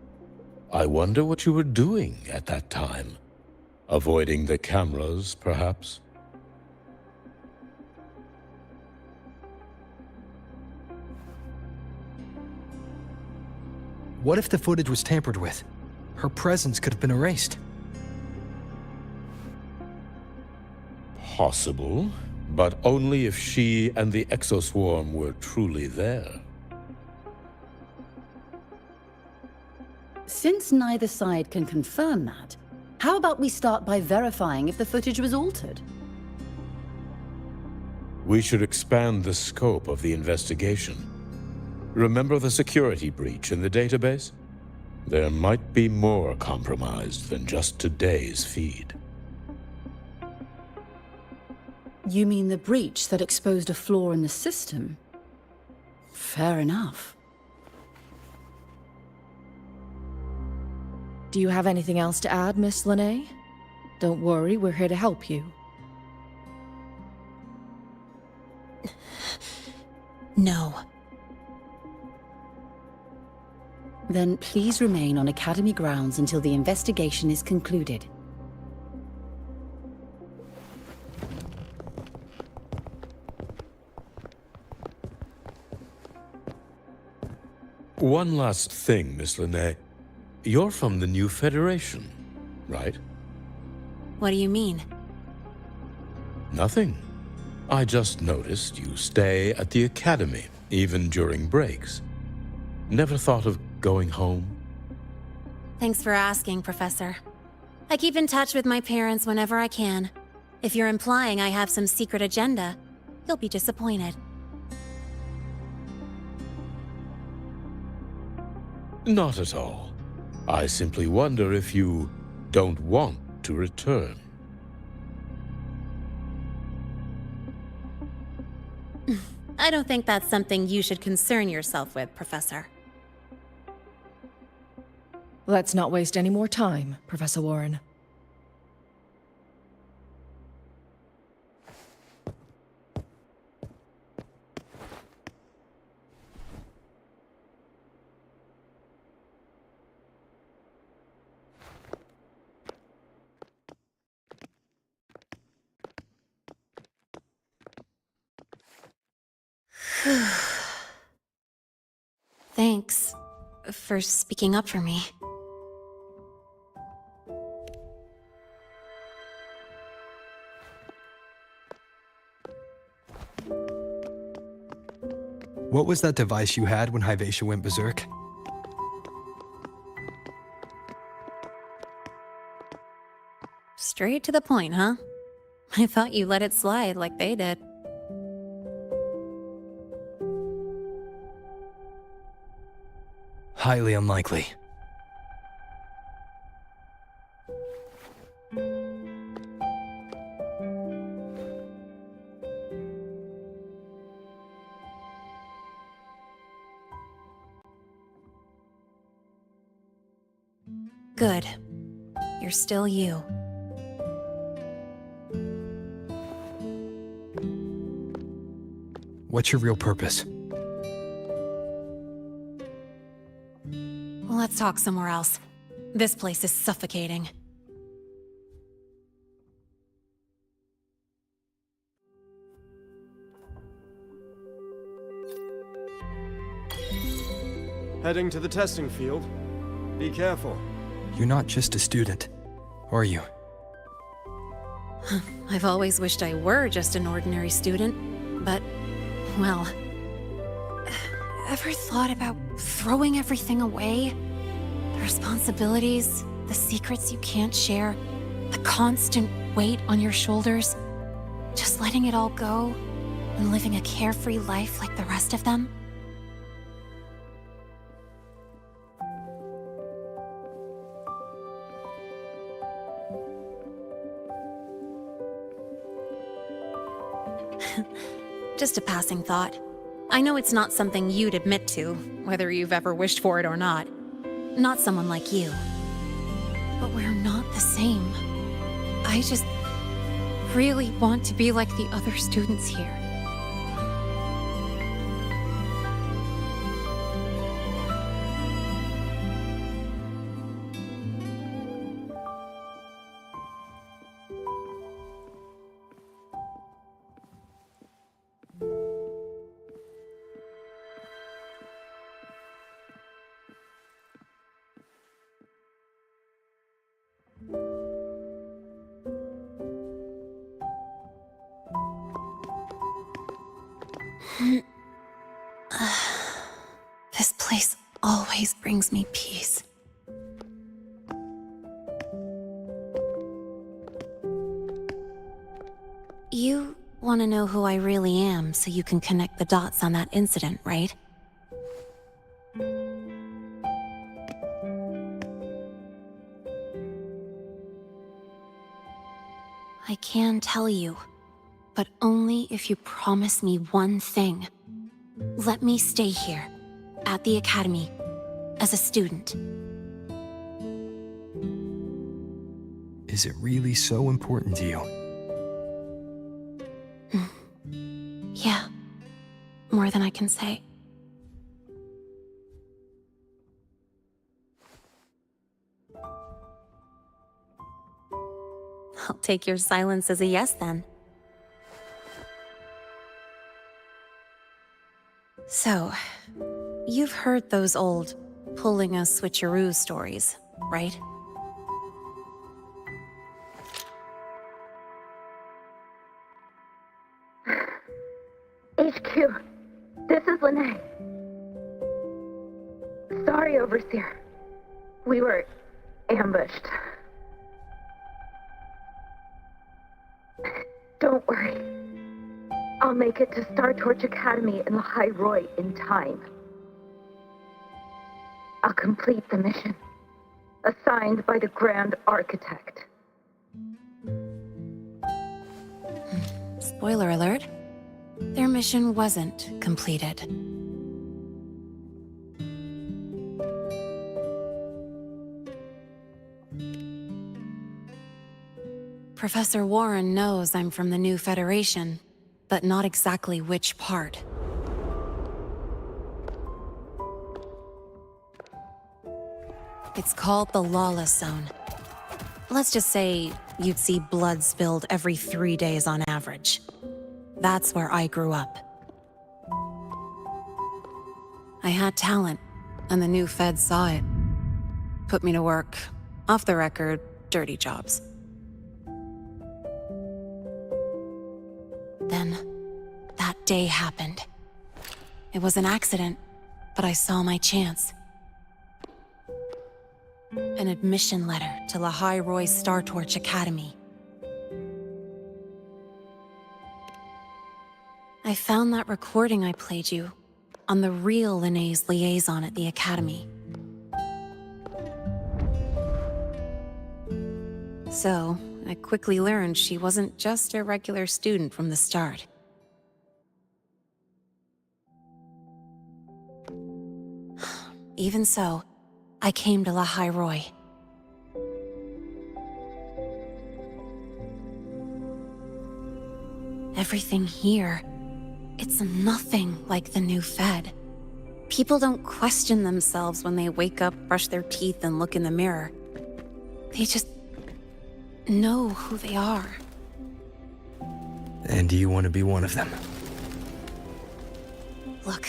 I wonder what you were doing at that time. Avoiding the cameras, perhaps? What if the footage was tampered with? Her presence could have been erased. Possible, but only if she and the exoswarm were truly there. Since neither side can confirm that, how about we start by verifying if the footage was altered? We should expand the scope of the investigation. Remember the security breach in the database? There might be more compromised than just today's feed. You mean the breach that exposed a flaw in the system? Fair enough. Do you have anything else to add, Miss Lynae? Don't worry, we're here to help you. No. Then please remain on Academy grounds until the investigation is concluded. One last thing, Miss Lynae. You're from the new Federation, right? What do you mean? Nothing. I just noticed you stay at the Academy, even during breaks. Never thought of going home? Thanks for asking, Professor. I keep in touch with my parents whenever I can. If you're implying I have some secret agenda, you'll be disappointed. Not at all. I simply wonder if you don't want to return. I don't think that's something you should concern yourself with, Professor. Let's not waste any more time, Professor Warren. Thanks for speaking up for me. What was that device you had when Hyvatia went berserk? Straight to the point, huh? I thought you let it slide like they did. Highly unlikely. Good. You're still you. What's your real purpose? Let's talk somewhere else. This place is suffocating. Heading to the testing field. Be careful. You're not just a student, are you? I've always wished I were just an ordinary student, but, well... Ever thought about throwing everything away? The responsibilities, the secrets you can't share, the constant weight on your shoulders? Just letting it all go and living a carefree life like the rest of them? Just a passing thought. I know it's not something you'd admit to, whether you've ever wished for it or not. Not someone like you. But we're not the same. I just really want to be like the other students here. This place always brings me peace. You want to know who I really am so you can connect the dots on that incident, right? I can tell you, but only if you promise me one thing. Let me stay here, at the Academy, as a student. Is it really so important to you? Yeah, more than I can say. I'll take your silence as a yes, then. So, you've heard those old pulling a switcheroo stories, right? HQ, this is Lynae. Sorry, Overseer. We were ambushed. Don't worry. I'll make it to Star Torch Academy in lahairoi in time. I'll complete the mission, assigned by the Grand Architect. Spoiler alert. Their mission wasn't completed. Professor Warren knows I'm from the new Federation, but not exactly which part. It's called the Lawless Zone. Let's just say you'd see blood spilled every 3 days on average. That's where I grew up. I had talent, and the new feds saw it. Put me to work, off the record, dirty jobs. Then, that day happened. It was an accident, but I saw my chance. An admission letter to lahairoi Star Torch Academy. I found that recording I played you on the real Lynae's liaison at the Academy. So, I quickly learned she wasn't just a regular student from the start. Even so, I came to lahairoi. Everything here, it's nothing like the new Fed. People don't question themselves when they wake up, brush their teeth, and look in the mirror. They just know who they are. And do you want to be one of them? Look,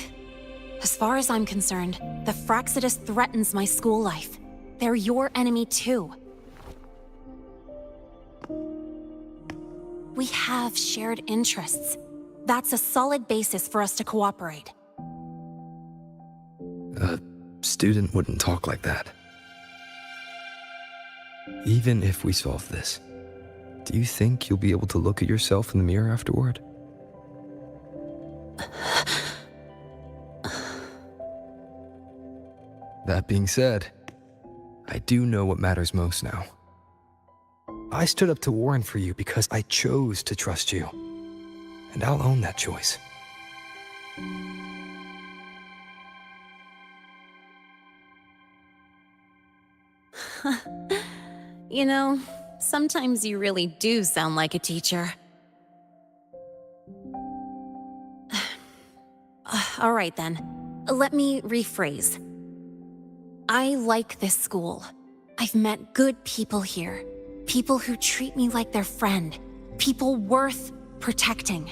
as far as I'm concerned, the Fraxidus threatens my school life. They're your enemy too. We have shared interests. That's a solid basis for us to cooperate. A student wouldn't talk like that. Even if we solve this, do you think you'll be able to look at yourself in the mirror afterward? That being said, I do know what matters most now. I stood up to Warren for you because I chose to trust you. And I'll own that choice. You know, sometimes you really do sound like a teacher. All right then, let me rephrase. I like this school. I've met good people here. People who treat me like their friend. People worth protecting.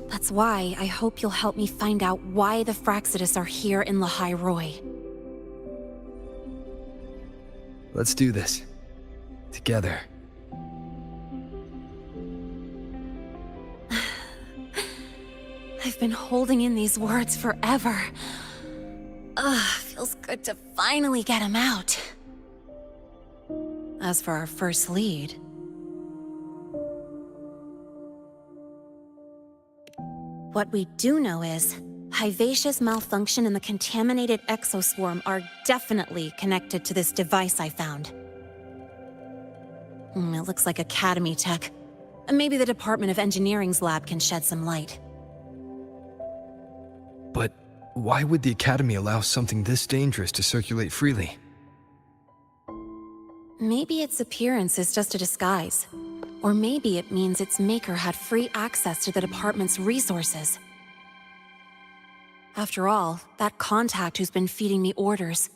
That's why I hope you'll help me find out why the Fraxidus are here in lahairoi. Let's do this. Together. I've been holding in these words forever. Feels good to finally get them out. As for our first lead... What we do know is, Hivacia's malfunction and the contaminated exoswarm are definitely connected to this device I found. It looks like Academy tech. Maybe the Department of Engineering's lab can shed some light. But why would the Academy allow something this dangerous to circulate freely? Maybe its appearance is just a disguise. Or maybe it means its maker had free access to the department's resources. After all, that contact who's been feeding me orders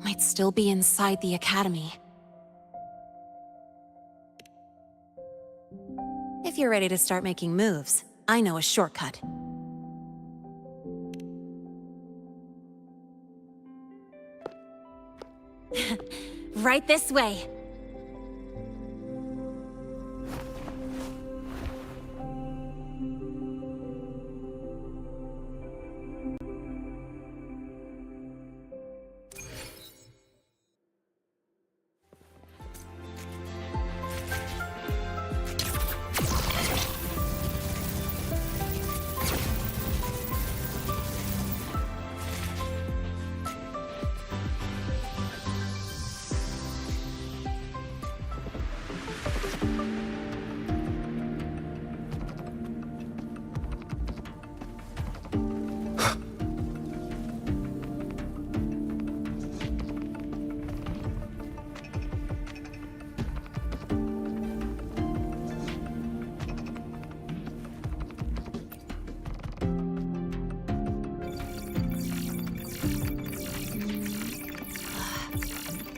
might still be inside the Academy. If you're ready to start making moves, I know a shortcut. Right this way.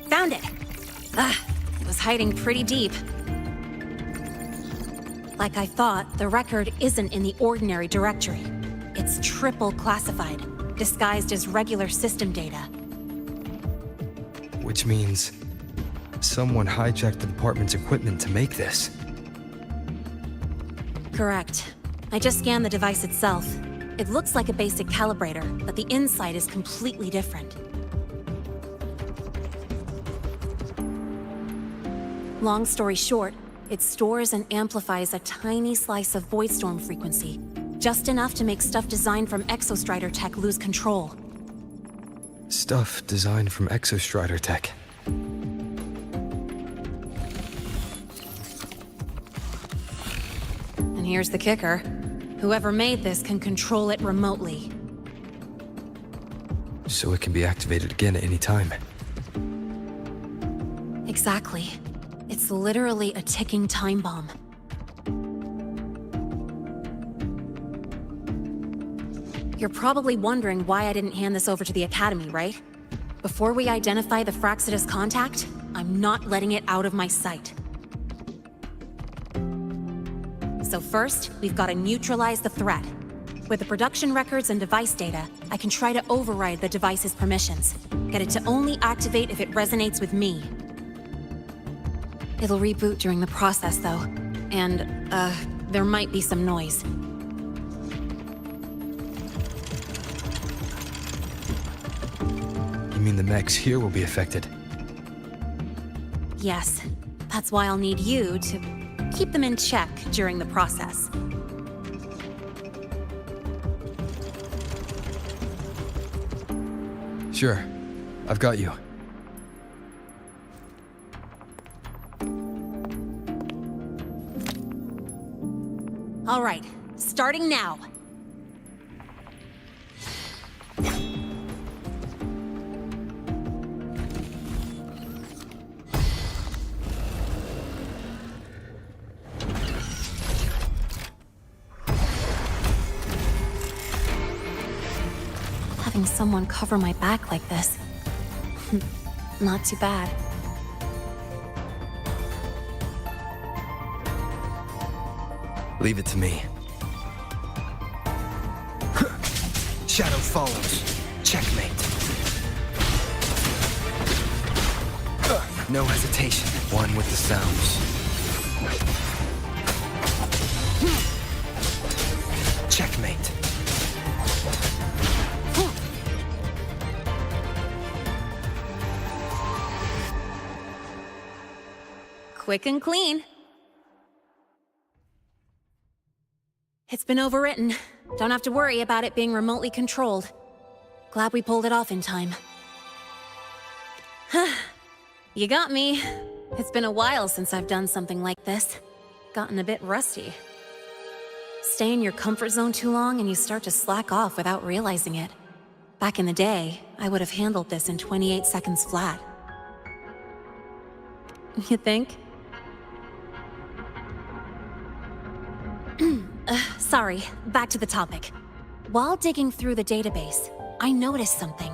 Found it! It was hiding pretty deep. Like I thought, the record isn't in the ordinary directory. It's triple classified, disguised as regular system data. Which means someone hijacked the department's equipment to make this. Correct. I just scanned the device itself. It looks like a basic calibrator, but the inside is completely different. Long story short, it stores and amplifies a tiny slice of voidstorm frequency, just enough to make stuff designed from Exostrider tech lose control. Stuff designed from Exostrider tech. And here's the kicker. Whoever made this can control it remotely. So it can be activated again at any time. Exactly. It's literally a ticking time bomb. You're probably wondering why I didn't hand this over to the Academy, right? Before we identify the Fraxidus contact, I'm not letting it out of my sight. So first, we've got to neutralize the threat. With the production records and device data, I can try to override the device's permissions. Get it to only activate if it resonates with me. It'll reboot during the process, though. And, there might be some noise. You mean the mechs here will be affected? Yes. That's why I'll need you to keep them in check during the process. Sure. I've got you. All right, starting now. Having someone cover my back like this, not too bad. Leave it to me. Shadow follows. Checkmate. No hesitation. One with the sounds. Checkmate. quick and clean. It's been overwritten. Don't have to worry about it being remotely controlled. Glad we pulled it off in time. You got me. It's been a while since I've done something like this. Gotten a bit rusty. Stay in your comfort zone too long and you start to slack off without realizing it. Back in the day, I would have handled this in 28 seconds flat. You think? Sorry, back to the topic. While digging through the database, I noticed something.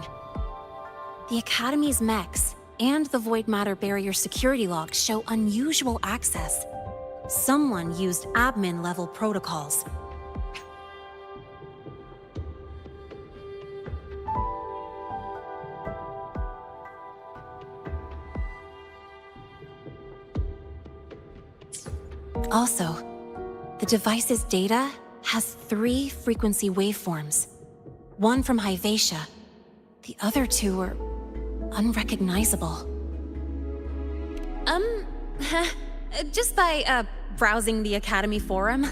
The Academy's mechs and the Void Matter Barrier security logs show unusual access. Someone used admin-level protocols. Also, the device's data has 3 frequency waveforms. One from Hyvatia. The other 2 are unrecognizable. Just by, browsing the Academy forum?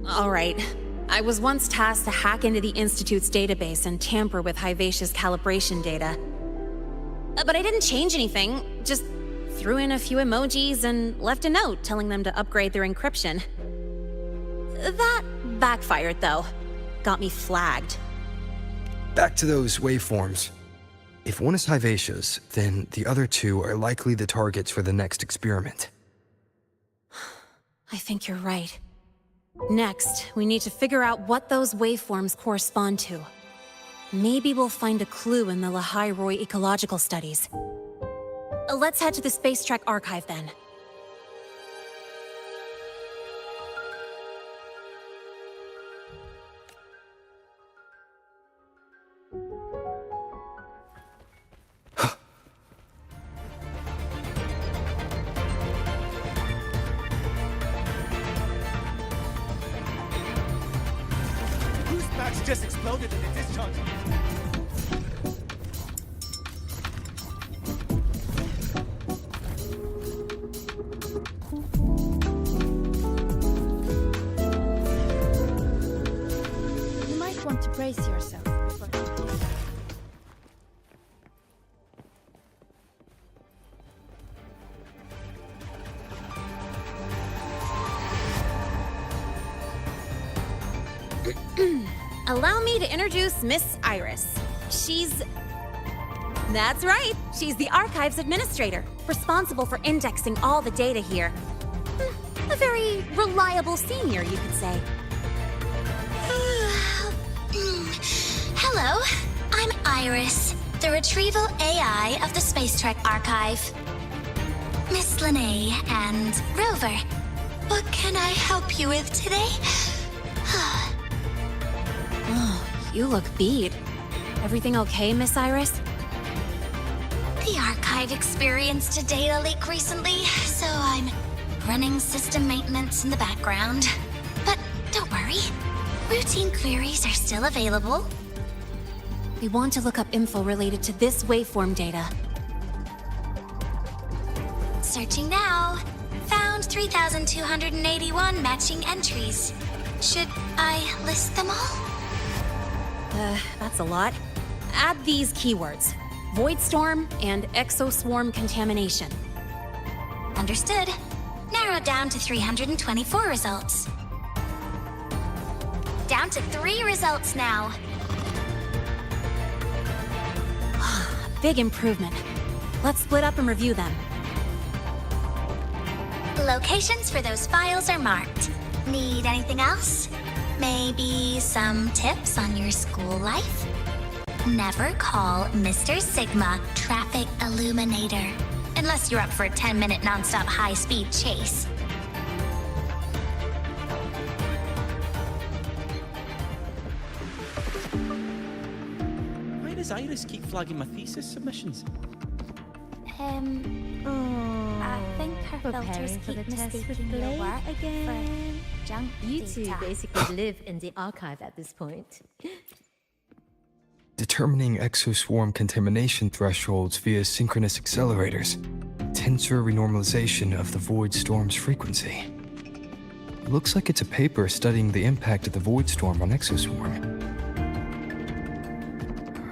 Alright. I was once tasked to hack into the Institute's database and tamper with Hyvatia's calibration data. But I didn't change anything, just threw in a few emojis and left a note telling them to upgrade their encryption. That backfired, though. Got me flagged. Back to those waveforms. If one is Hyvatia's, then the other 2 are likely the targets for the next experiment. I think you're right. Next, we need to figure out what those waveforms correspond to. Maybe we'll find a clue in the lahairoi ecological studies. Let's head to the Space Trek archive then. Whose packs just exploded in the discharge? You might want to brace yourself before. Allow me to introduce Miss Iris. That's right, she's the Archives Administrator, responsible for indexing all the data here. A very reliable senior, you could say. Hello, I'm Iris, the retrieval AI of the Space Trek Archive. Miss Lynae and Rover, what can I help you with today? Oh, you look beat. Everything okay, Miss Iris? The Archive experienced a data leak recently, so I'm running system maintenance in the background. But don't worry, routine queries are still available. We want to look up info related to this waveform data. Searching now. Found 3,281 matching entries. Should I list them all? That's a lot. Add these keywords: Void Storm and Exoswarm Contamination. Understood. Narrowed down to 324 results. Down to 3 results now. Big improvement. Let's split up and review them. Locations for those files are marked. Need anything else? Maybe some tips on your school life? Never call Mr. Sigma Traffic Illuminator, unless you're up for a 10-minute non-stop high-speed chase. Why does Iris keep flagging my thesis submissions? I think her filters keep mistaking your work again. For junk You data. two basically live in the archive at this point. Determining exoswarm contamination thresholds via synchronous accelerators. tensor renormalization of the void storm's frequency. It looks like it's a paper studying the impact of the void storm on Exoswarm.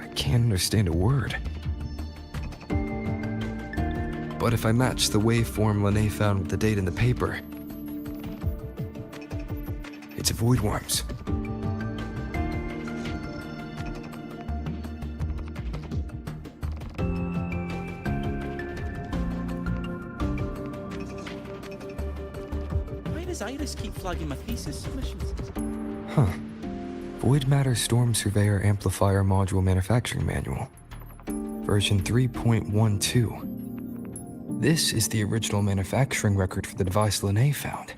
I can't understand a word. But if I match the waveform Lynae found with the data in the paper, it's void worms. Why does Iris keep flagging my thesis submissions? Huh. Void Matter Storm Surveyor Amplifier Module Manufacturing Manual. Version 3.12. This is the original manufacturing record for the device Lynae found.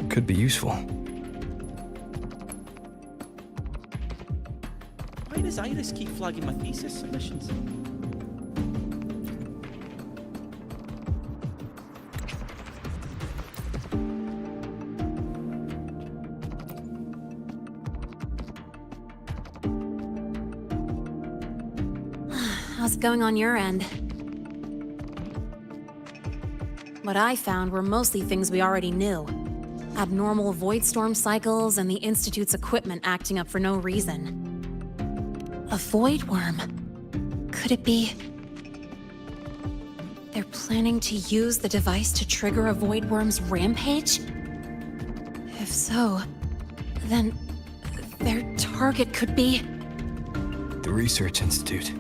Could be useful. Why does Iris keep flagging my thesis submissions? How's it going on your end? What I found were mostly things we already knew. Abnormal void storm cycles and the Institute's equipment acting up for no reason. A void worm? Could it be... they're planning to use the device to trigger a void worm's rampage? If so, then their target could be... the Research Institute.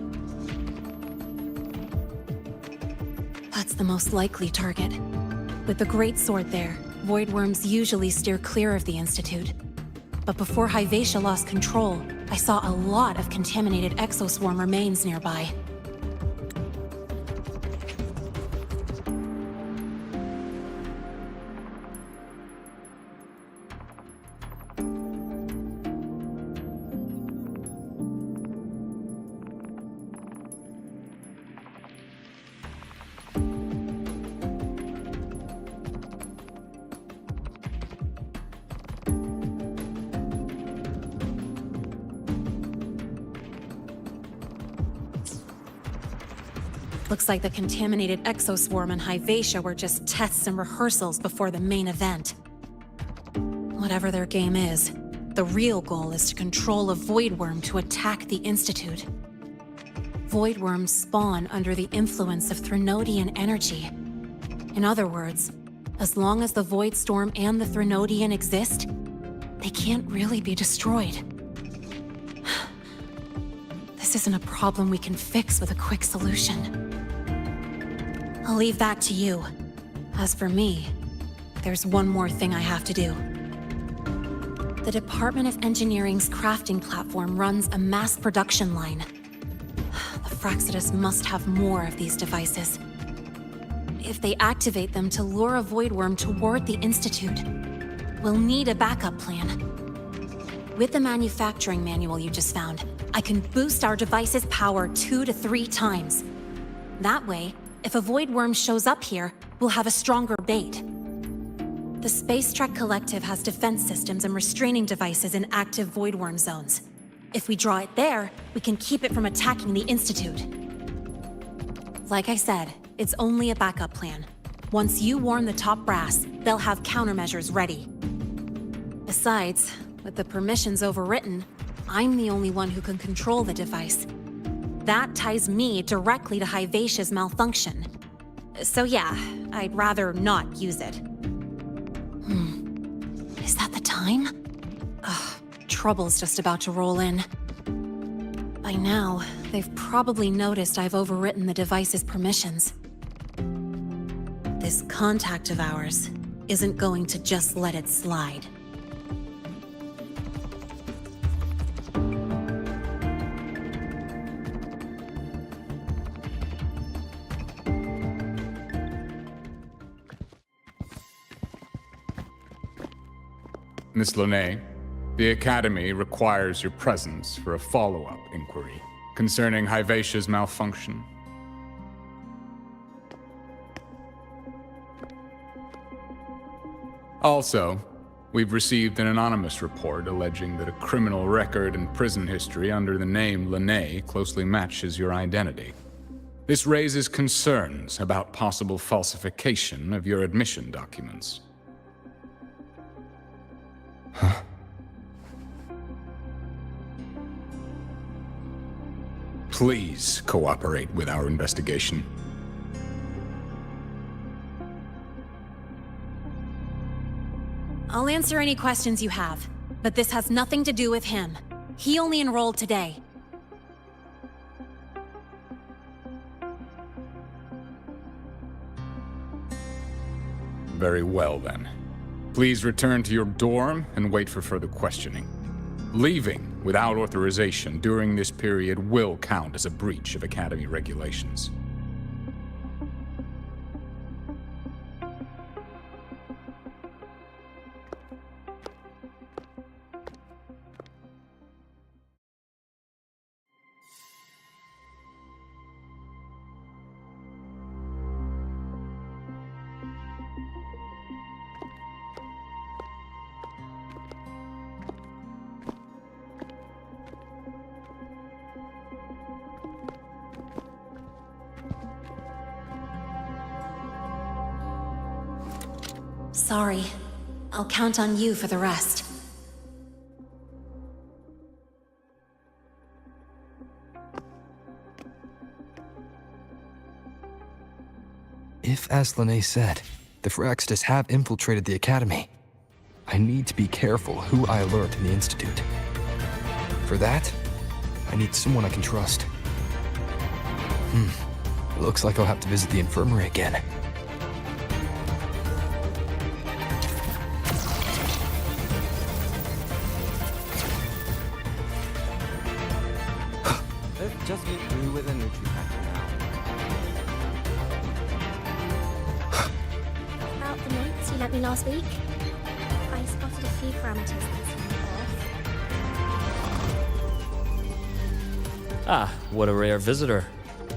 That's the most likely target. With the Great Sword there, void worms usually steer clear of the Institute. But before Hyvatia lost control, I saw a lot of contaminated exoswarm remains nearby. Looks like the contaminated exoswarm and Hyvatia were just tests and rehearsals before the main event. Whatever their game is, the real goal is to control a void worm to attack the Institute. Void worms spawn under the influence of Threnodian energy. In other words, as long as the void storm and the Threnodian exist, they can't really be destroyed. This isn't a problem we can fix with a quick solution. I'll leave that to you. As for me, there's one more thing I have to do. The Department of Engineering's crafting platform runs a mass production line. The Fraxidus must have more of these devices. If they activate them to lure a void worm toward the Institute, we'll need a backup plan. With the manufacturing manual you just found, I can boost our device's power 2 to 3 times. That way, if a void worm shows up here, we'll have a stronger bait. The Space Trek Collective has defense systems and restraining devices in active void worm zones. If we draw it there, we can keep it from attacking the Institute. Like I said, it's only a backup plan. Once you warn the top brass, they'll have countermeasures ready. Besides, with the permissions overwritten, I'm the only one who can control the device. That ties me directly to Hyvatia's malfunction. So yeah, I'd rather not use it. Is that the time? Ugh, trouble's just about to roll in. By now, they've probably noticed I've overwritten the device's permissions. This contact of ours isn't going to just let it slide. Miss Lynae, the Academy requires your presence for a follow-up inquiry concerning Hyvatia's malfunction. Also, we've received an anonymous report alleging that a criminal record and prison history under the name Lynae closely matches your identity. This raises concerns about possible falsification of your admission documents. Huh? Please cooperate with our investigation. I'll answer any questions you have, but this has nothing to do with him. He only enrolled today. Very well, then. Please return to your dorm and wait for further questioning. Leaving without authorization during this period will count as a breach of Academy regulations. Sorry. I'll count on you for the rest. If, as Lynae said, the Firaxis have infiltrated the Academy, I need to be careful who I alert in the Institute. For that, I need someone I can trust. Looks like I'll have to visit the infirmary again. Let's just get through with a Nutri-Packer now. About the notes you lent me last week, I spotted a few parameters that seemed off. Ah, what a rare visitor.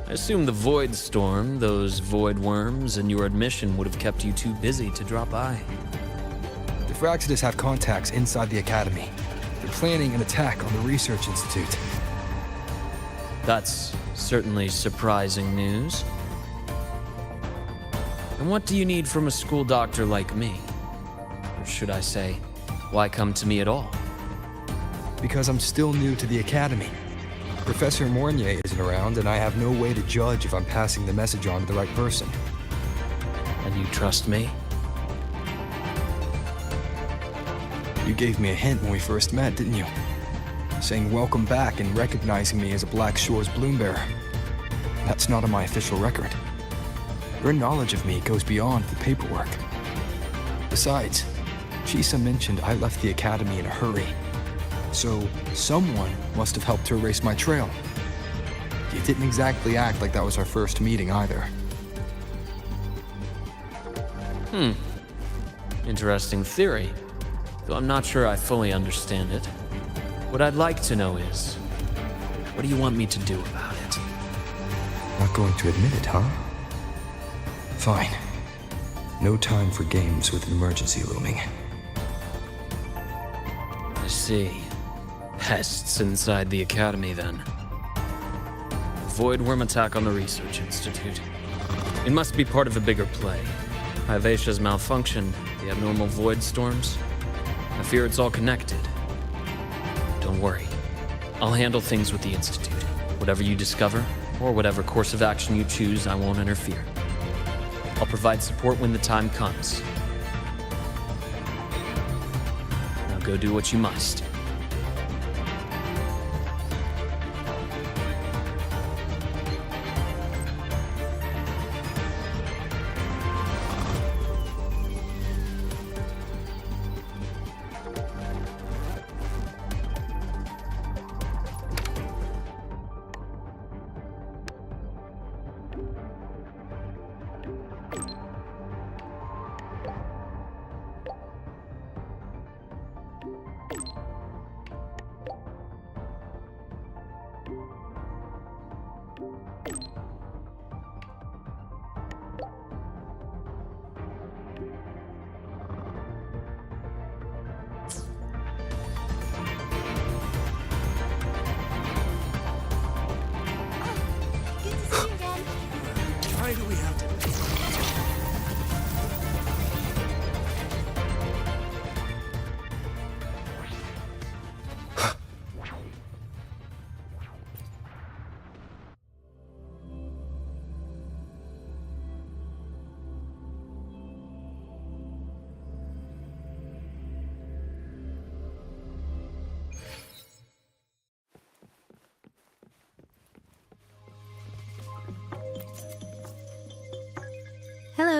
I assume the Void Storm, those void worms, and your admission would have kept you too busy to drop by. The Firaxis have contacts inside the Academy. They're planning an attack on the Research Institute. That's certainly surprising news. And what do you need from a school doctor like me? Or should I say, why come to me at all? Because I'm still new to the Academy. Professor Mornye isn't around, and I have no way to judge if I'm passing the message on to the right person. And you trust me? You gave me a hint when we first met, didn't you? Saying welcome back and recognizing me as a Black Shore's Bloombearer. That's not on my official record. Your knowledge of me goes beyond the paperwork. Besides, Chisa mentioned I left the Academy in a hurry. So, someone must have helped to erase my trail. You didn't exactly act like that was our first meeting either. Interesting theory. Though I'm not sure I fully understand it. What I'd like to know is, what do you want me to do about it? Not going to admit it, huh? Fine. No time for games with an emergency looming. I see. Pests inside the Academy, then. Void worm attack on the Research Institute. It must be part of a bigger play. Hivatia's malfunction, the abnormal void storms. I fear it's all connected. Don't worry. I'll handle things with the Institute. Whatever you discover, or whatever course of action you choose, I won't interfere. I'll provide support when the time comes. Now go do what you must.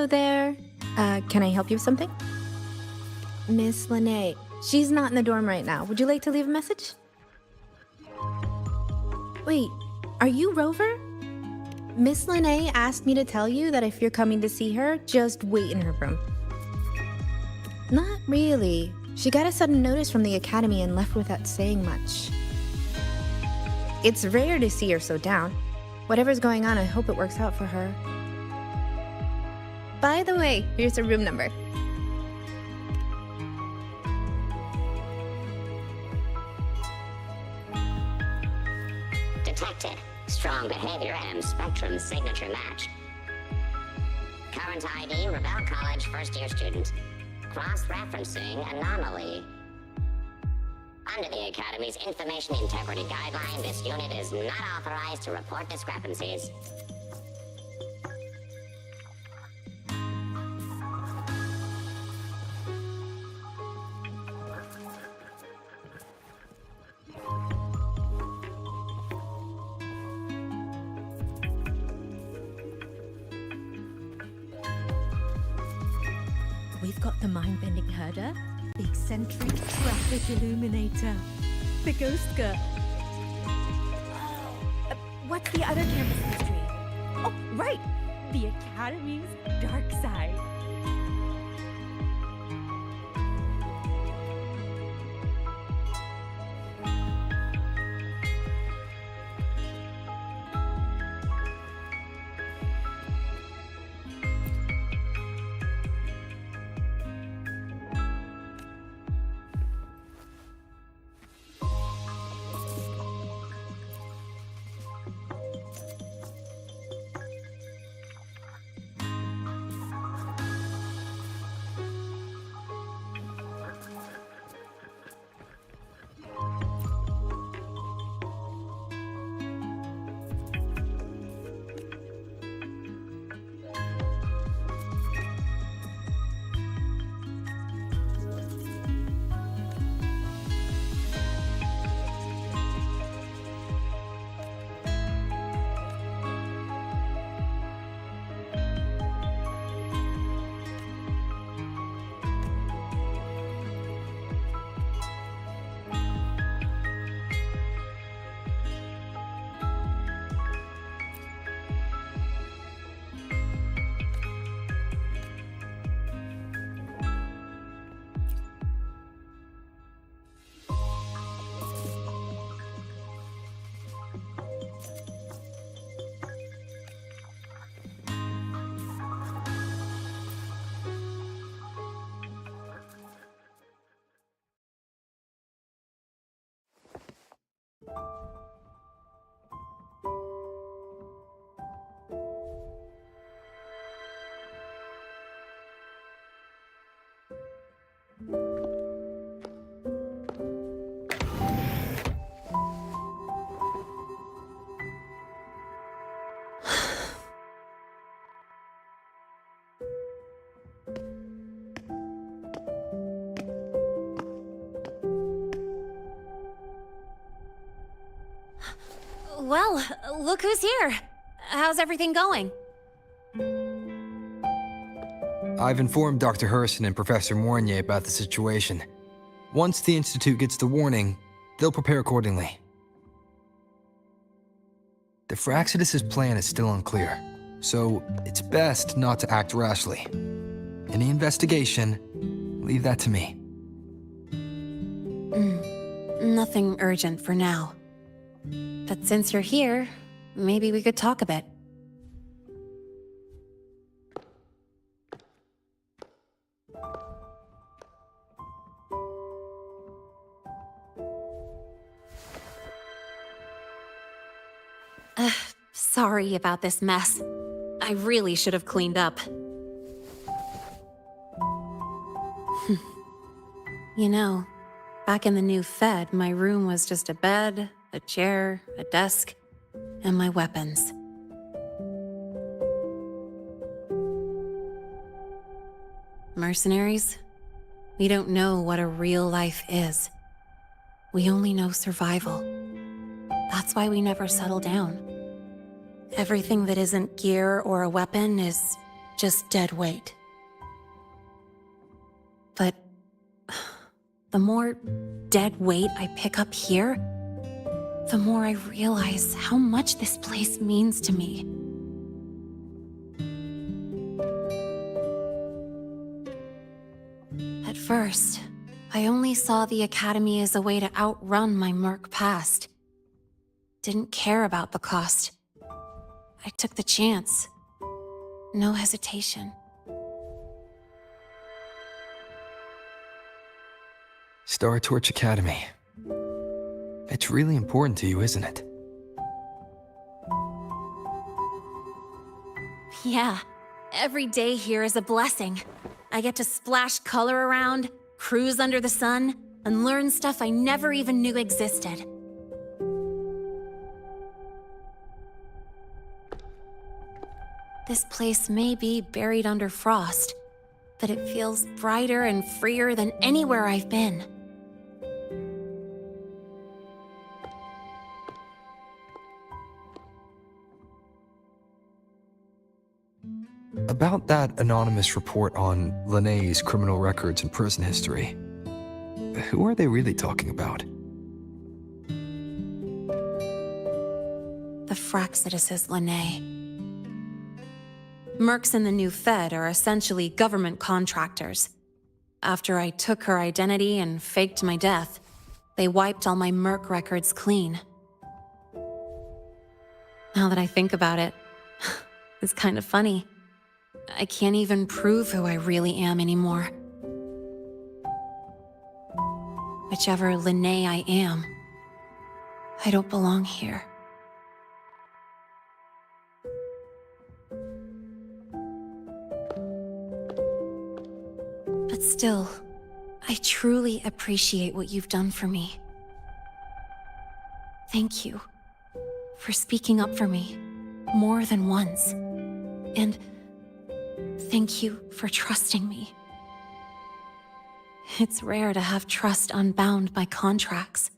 Hello there. Can I help you with something? Miss Lynae. She's not in the dorm right now. Would you like to leave a message? Wait, are you Rover? Miss Lynae asked me to tell you that if you're coming to see her, just wait in her room. Not really. She got a sudden notice from the academy and left without saying much. It's rare to see her so down. Whatever's going on, I hope it works out for her. By the way, here's her room number. Detected. Strong behavior and spectrum signature match. Current ID, Rebel College first-year student. Cross-referencing anomaly. Under the Academy's Information Integrity Guideline, this unit is not authorized to report discrepancies. We've got the mind-bending herder, the eccentric traffic illuminator, the ghost girl. What's the other campus mystery? Oh, right! The Academy's dark side. Well, look who's here. How's everything going? I've informed Dr. Herson and Professor Mornye about the situation. Once the Institute gets the warning, they'll prepare accordingly. The Fraxidus' plan is still unclear, so it's best not to act rashly. Any investigation, leave that to me. Nothing urgent for now. But since you're here, maybe we could talk a bit. Sorry about this mess. I really should have cleaned up. You know, back in the new Fed, my room was just a bed, a chair, a desk, and my weapons. Mercenaries? We don't know what a real life is. We only know survival. That's why we never settle down. Everything that isn't gear or a weapon is just dead weight. But the more dead weight I pick up here, the more I realize how much this place means to me. At first, I only saw the Academy as a way to outrun my Merc past. Didn't care about the cost. I took the chance. No hesitation. Star Torch Academy. It's really important to you, isn't it? Yeah, every day here is a blessing. I get to splash color around, cruise under the sun, and learn stuff I never even knew existed. This place may be buried under frost, but it feels brighter and freer than anywhere I've been. About that anonymous report on Lynae's criminal records and prison history, who are they really talking about? The Fraxidus' Lynae. Mercs in the new Fed are essentially government contractors. After I took her identity and faked my death, they wiped all my Merc records clean. Now that I think about it, it's kind of funny. I can't even prove who I really am anymore. Whichever Lynae I am, I don't belong here. But still, I truly appreciate what you've done for me. Thank you for speaking up for me more than once. And thank you for trusting me. It's rare to have trust unbound by contracts.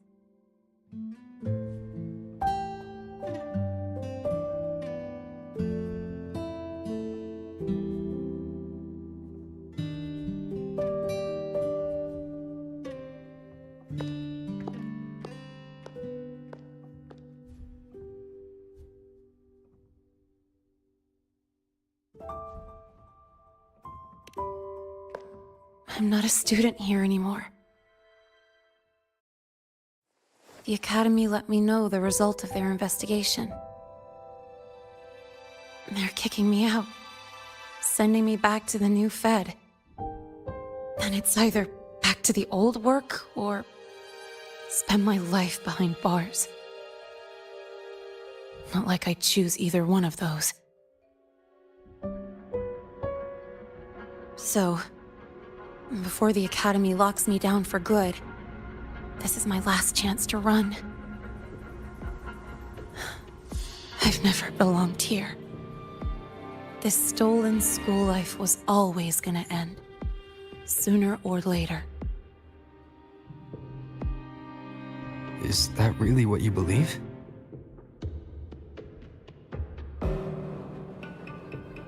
I'm not a student here anymore. The Academy let me know the result of their investigation. They're kicking me out, sending me back to the new Fed. And it's either back to the old work or spend my life behind bars. Not like I'd choose either one of those. So, before the Academy locks me down for good, this is my last chance to run. I've never belonged here. This stolen school life was always gonna end, sooner or later. Is that really what you believe?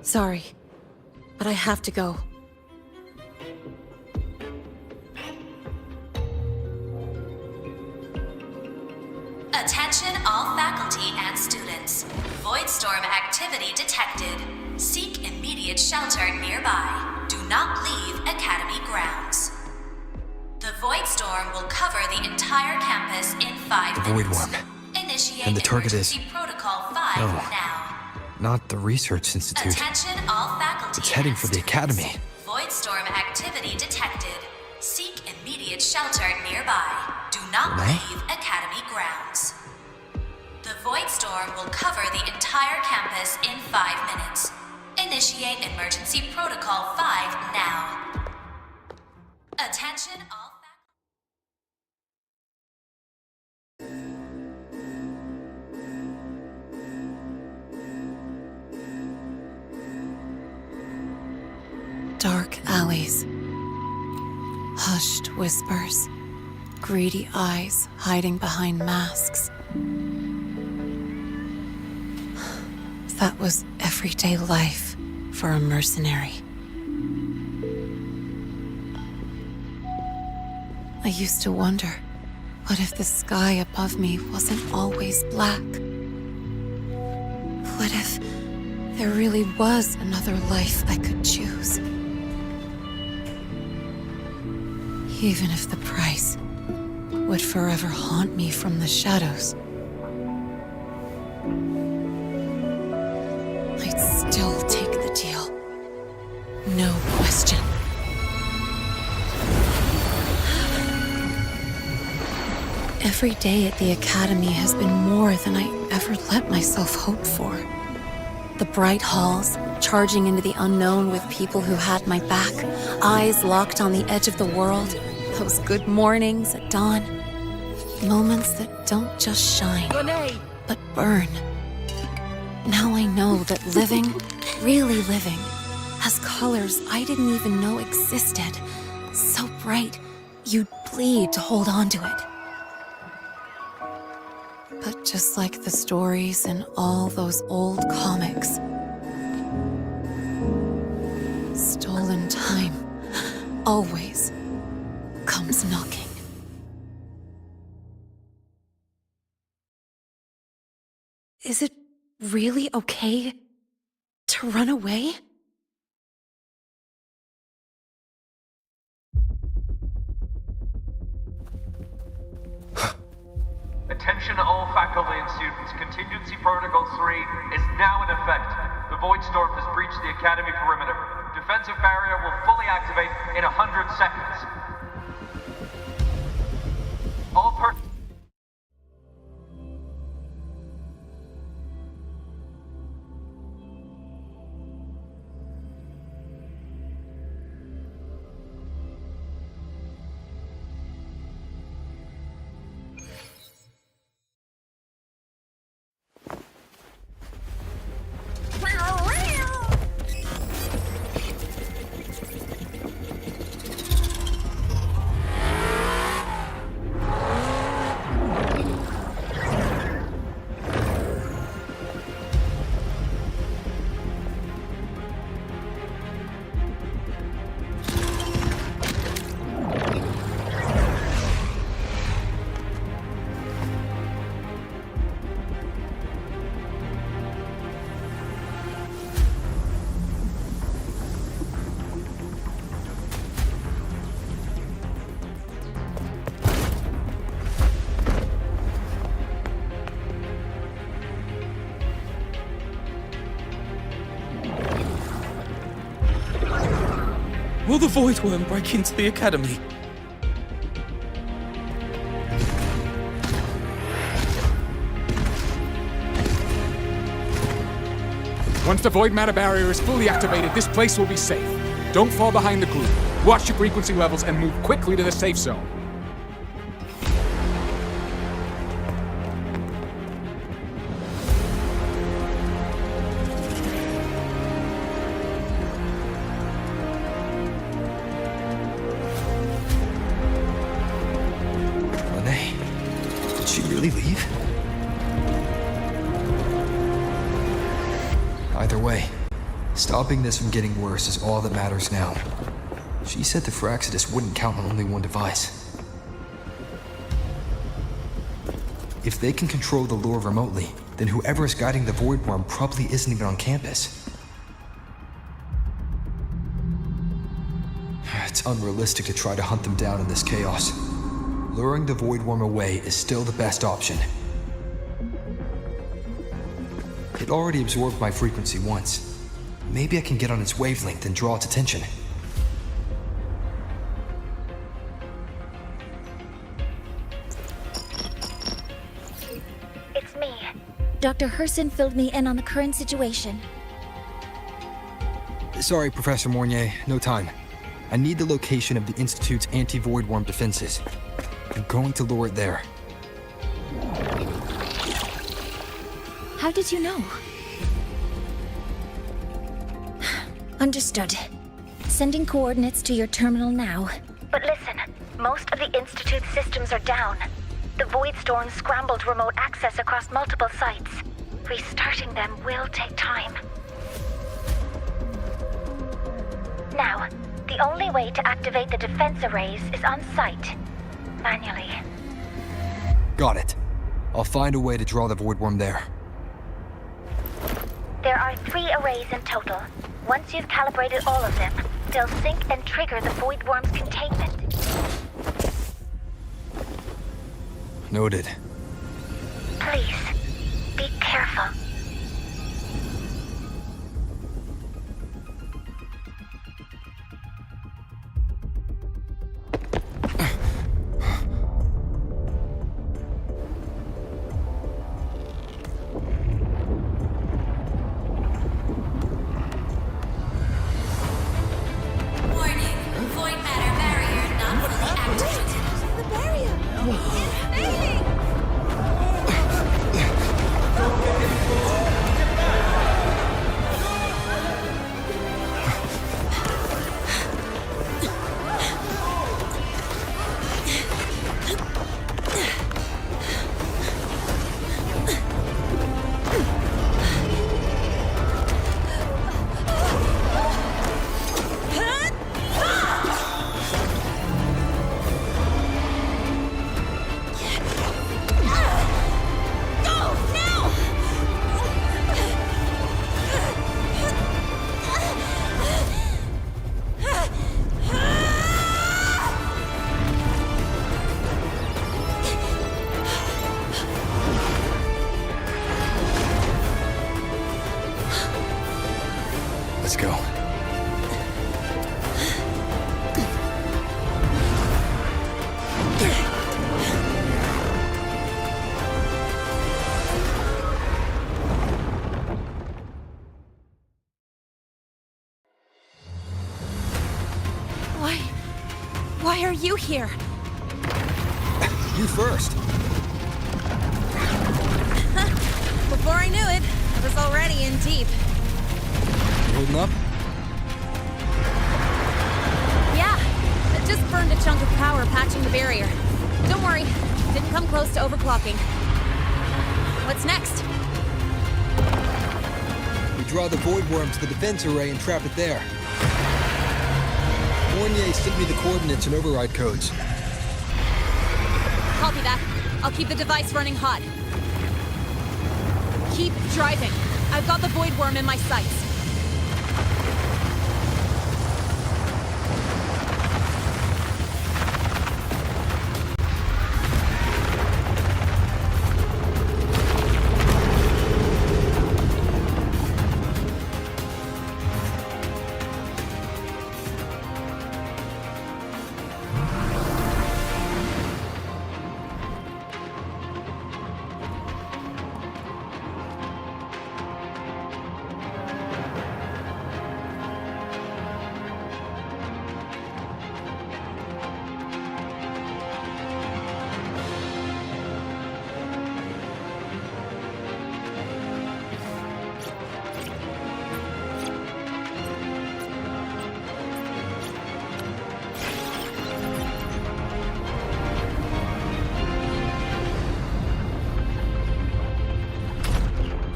Sorry, but I have to go. Attention all faculty and students. Voidstorm activity detected. Seek immediate shelter nearby. Do not leave Academy grounds. The Voidstorm will cover the entire campus in 5 The minutes. Void Worm. Initiate And the target is... emergency protocol 5 No. now. Not the Research Institute. Attention all faculty. It's heading and for the students. Academy. Voidstorm activity detected. Seek immediate shelter nearby. Do not Lynae? leave Academy grounds. The Voidstorm will cover the entire campus in 5 minutes. Initiate emergency protocol 5 now. Attention all Dark alleys. Hushed whispers. Greedy eyes hiding behind masks. That was everyday life for a mercenary. I used to wonder, what if the sky above me wasn't always black? What if there really was another life I could choose? Even if the price would forever haunt me from the shadows, I'd still take the deal. No question. Every day at the Academy has been more than I ever let myself hope for. The bright halls, charging into the unknown with people who had my back, eyes locked on the edge of the world, those good mornings at dawn, moments that don't just shine, but burn. Now I know that living, really living, has colors I didn't even know existed, so bright you'd bleed to hold on to it. But just like the stories in all those old comics, stolen time always comes knocking. Is it really okay to run away? Attention all faculty and students. Contingency Protocol 3 is now in effect. The Void Storm has breached the Academy perimeter. Defensive barrier will fully activate in 100 seconds. All Will the Void Worm break into the Academy? Once the void matter barrier is fully activated, this place will be safe. Don't fall behind the group. Watch your frequency levels and move quickly to the safe zone. Did she really leave? Either way, stopping this from getting worse is all that matters now. She said the Phraxidus wouldn't count on only one device. If they can control the lure remotely, then whoever is guiding the Void Worm probably isn't even on campus. It's unrealistic to try to hunt them down in this chaos. Luring the Void Worm away is still the best option. It already absorbed my frequency once. Maybe I can get on its wavelength and draw its attention. It's me. Dr. Herson filled me in on the current situation. Sorry, Professor Mornye, no time. I need the location of the Institute's anti-Void Worm defenses. I'm going to lure it there. How did you know? Understood. Sending coordinates to your terminal now. But listen, most of the Institute's systems are down. The Void Storm scrambled remote access across multiple sites. Restarting them will take time. Now, the only way to activate the defense arrays is on site. Manually. Got it. I'll find a way to draw the void worm there. There are 3 arrays in total. Once you've calibrated all of them, they'll sync and trigger the void worm's containment. Noted. Please, be careful. Let's go. Why are you here? You first. Before I knew it, I was already in deep. You holding up? Yeah, I just burned a chunk of power patching the barrier. Don't worry, didn't come close to overclocking. What's next? We draw the void worm to the defense array and trap it there. Mornye sent me the coordinates and override codes. Copy that. I'll keep the device running hot. Keep driving. I've got the void worm in my sights.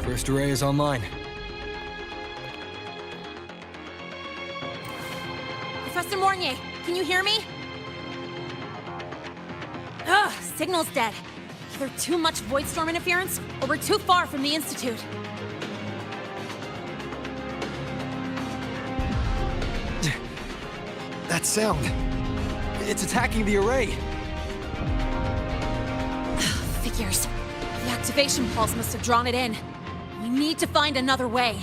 First array is online. Professor Mornye, can you hear me? Ugh, signal's dead. Either too much void storm interference, or we're too far from the Institute. That sound. It's attacking the array. Figures. The activation pulse must have drawn it in. We need to find another way.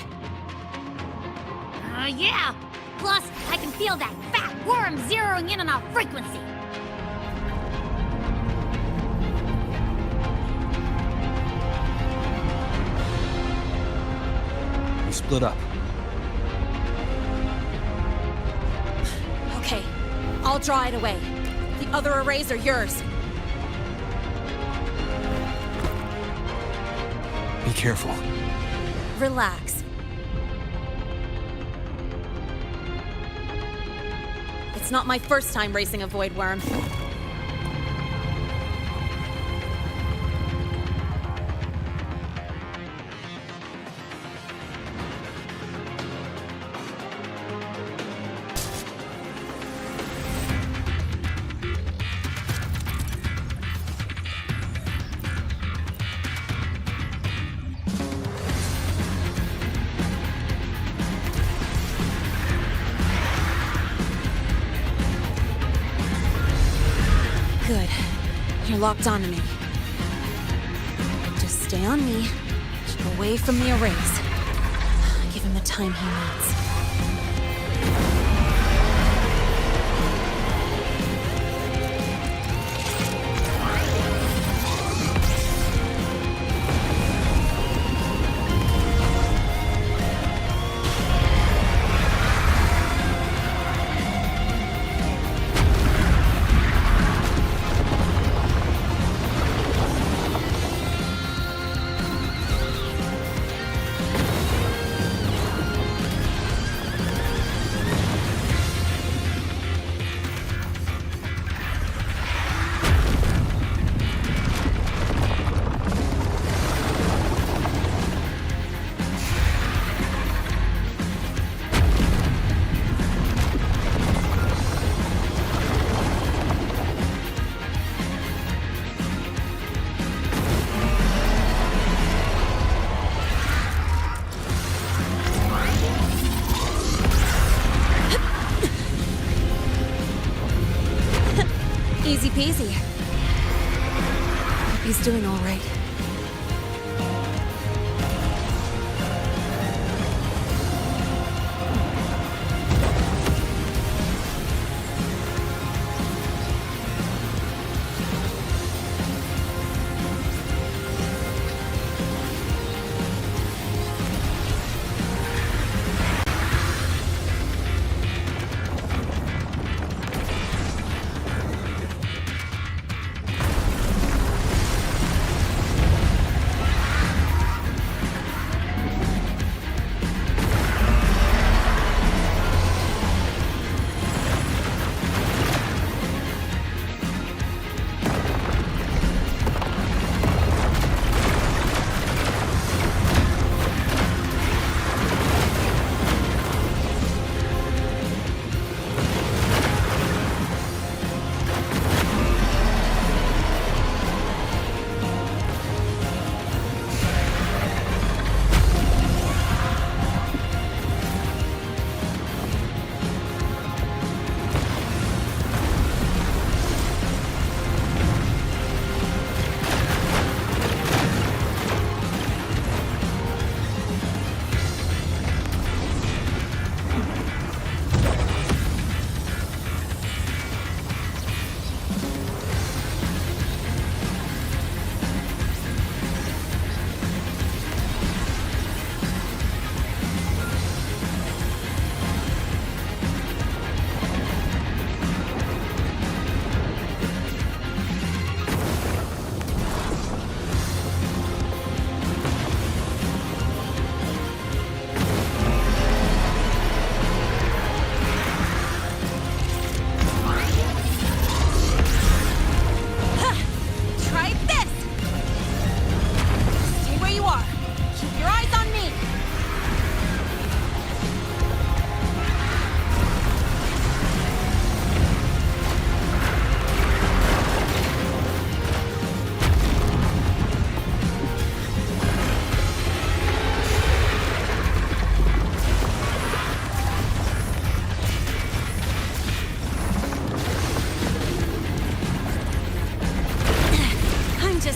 Yeah! Plus, I can feel that fat worm zeroing in on our frequency. We split up. Okay, I'll draw it away. The other arrays are yours. Be careful. Relax. It's not my first time racing a void worm. Good. You're locked onto me. Just stay on me. Keep away from the arrays. Give him the time he needs. Easy peasy. Hope he's doing all right.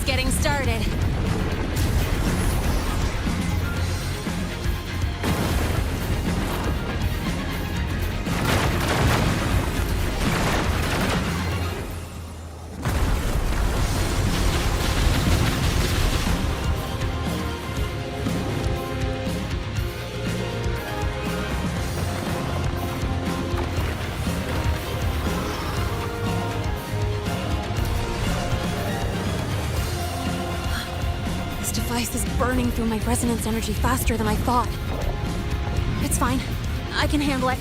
Getting started. This is burning through my resonance energy faster than I thought. It's fine. I can handle it.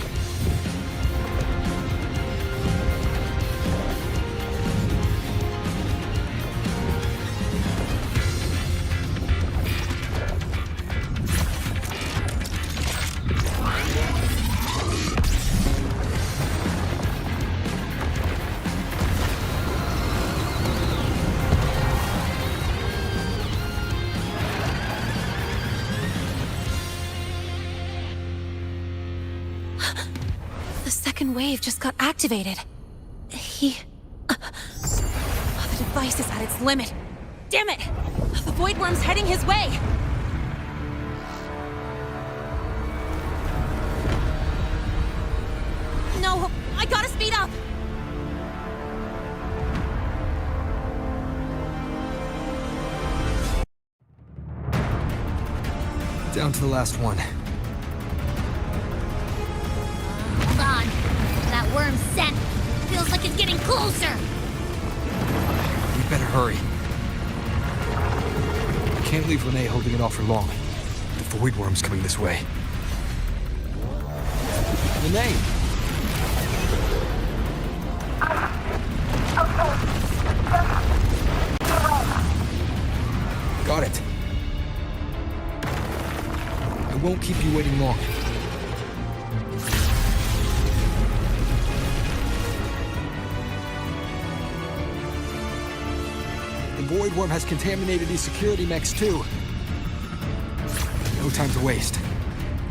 The second wave just got activated. The device is at its limit. Damn it! The void worm's heading his way! No, I gotta speed up! Down to the last one. Hold on. That worm's scent feels like it's getting closer. We better hurry. We can't leave Lynae holding it off for long. The void worm's coming this way. Lynae! Got it. I won't keep you waiting long. The void worm has contaminated these security mechs too. No time to waste.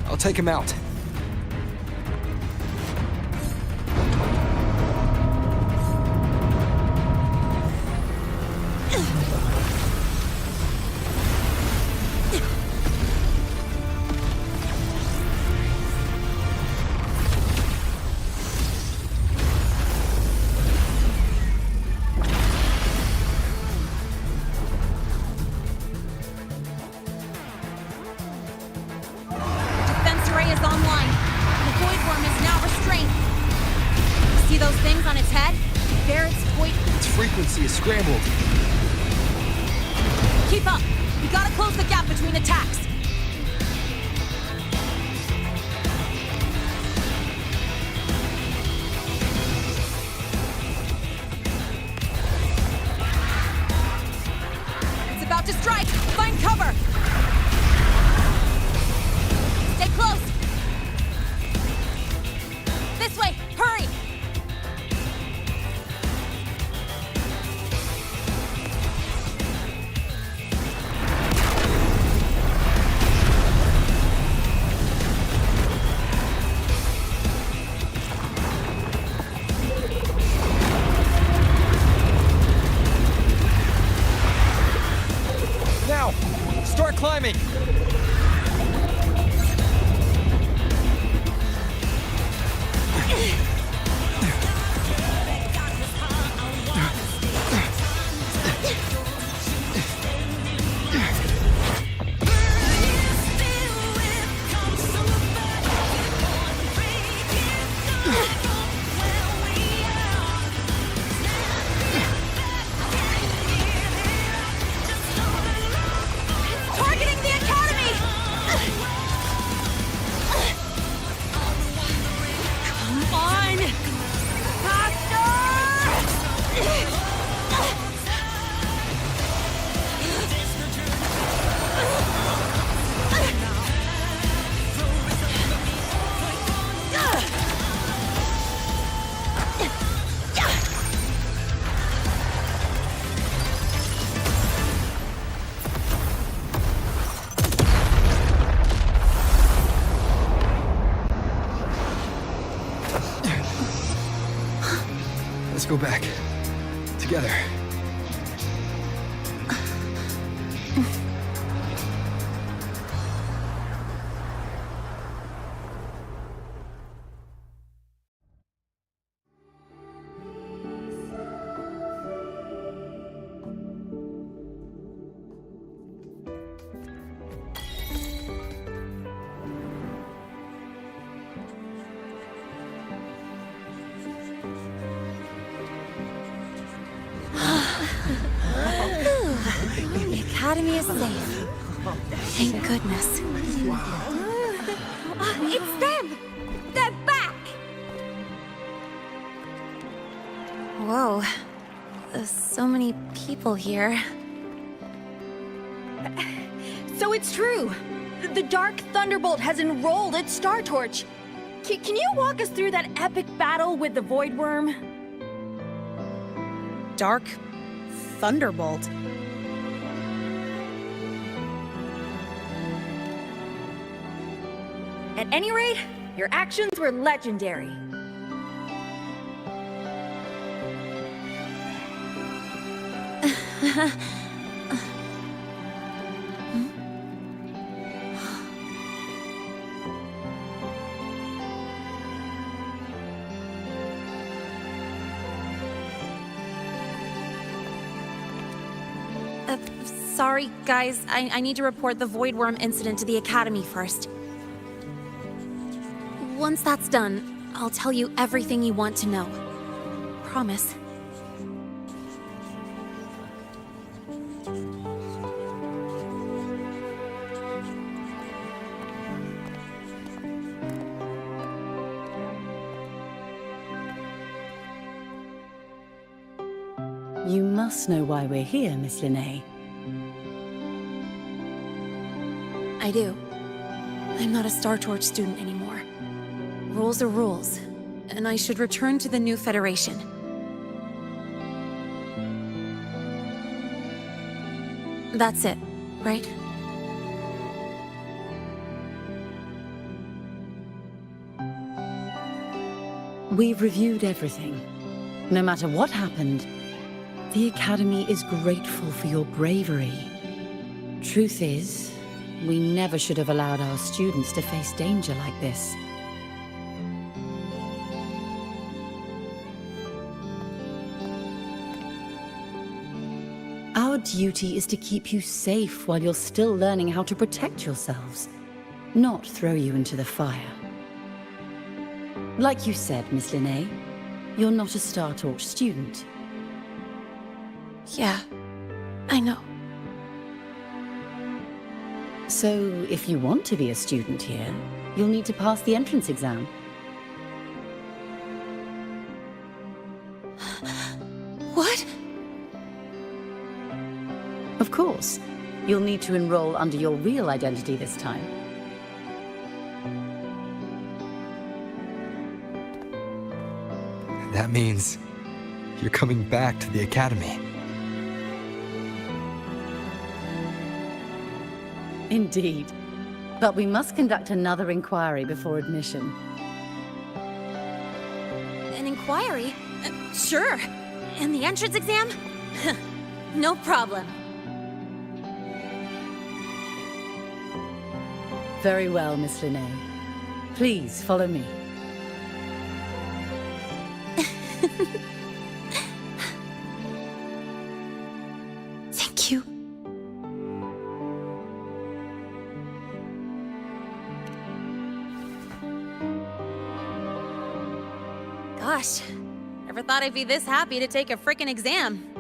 I'll take him out. Is scrambled. Keep up! We gotta close the gap between attacks! It's about to strike! Find cover! Stay close! This way! Hurry! Start climbing! Let's go back. Together. The Academy is safe. Thank goodness. It's them! They're back! Whoa. There's so many people here. So it's true! The Dark Thunderbolt has enrolled at Star Torch! Can you walk us through that epic battle with the Void Worm? Dark Thunderbolt? At any rate, your actions were legendary. Sorry, guys. I need to report the Void Worm incident to the Academy first. Once that's done, I'll tell you everything you want to know. Promise. You must know why we're here, Miss Lynae. I do. I'm not a Star Torch student anymore. Rules are rules, and I should return to the new Federation. That's it, right? We've reviewed everything. No matter what happened, the Academy is grateful for your bravery. Truth is, we never should have allowed our students to face danger like this. Our duty is to keep you safe while you're still learning how to protect yourselves, not throw you into the fire. Like you said, Miss Lynae, you're not a Star Torch student. Yeah, I know. So, if you want to be a student here, you'll need to pass the entrance exam. What? Of course. You'll need to enroll under your real identity this time. That means you're coming back to the Academy. Indeed. But we must conduct another inquiry before admission. An inquiry? Sure. And the entrance exam? No problem. Very well, Miss Lynae. Please follow me. Thank you. Gosh, never thought I'd be this happy to take a frickin' exam.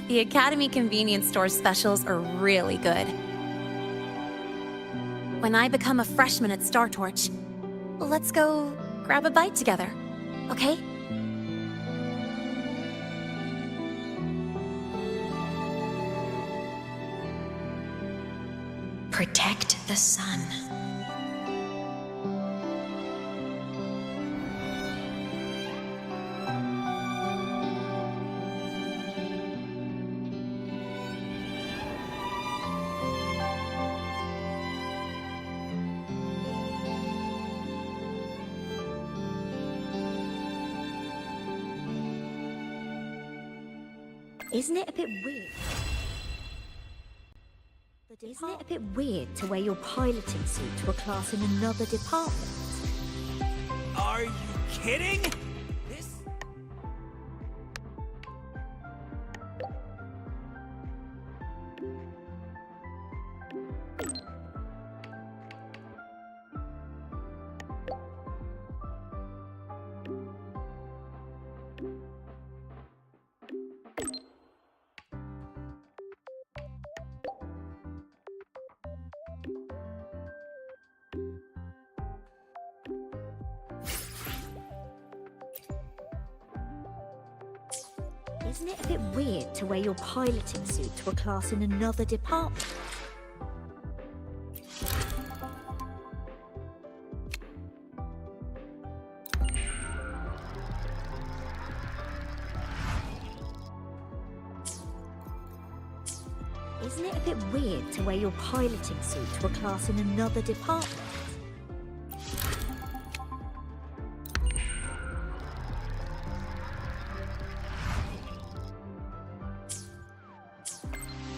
The Academy convenience store specials are really good. When I become a freshman at Star Torch, let's go grab a bite together, okay? Protect the sun. Isn't it a bit weird? Isn't it a bit weird to wear your piloting suit to a class in another department? Are you kidding? Isn't it a bit weird to wear your piloting suit to a class in another department? Isn't it a bit weird to wear your piloting suit to a class in another department?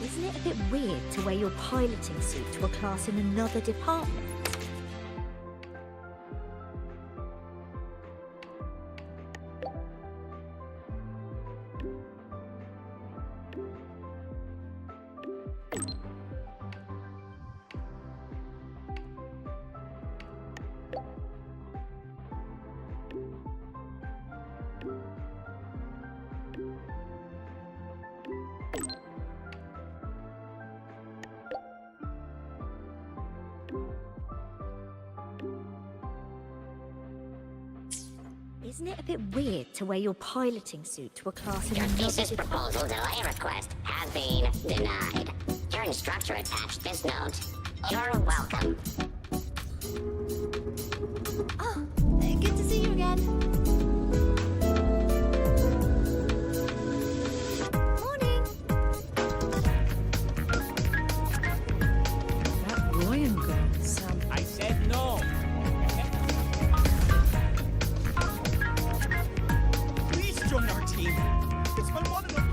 Isn't it a bit weird to wear your piloting suit to a class in another department? Isn't it a bit weird to wear your piloting suit to a class in Your another thesis proposal delay request has been denied. Your instructor attached this note. You're welcome. Oh, good to see you again. Morning. That Royan girl sounds... I said no. Please join our team. It's my one and only.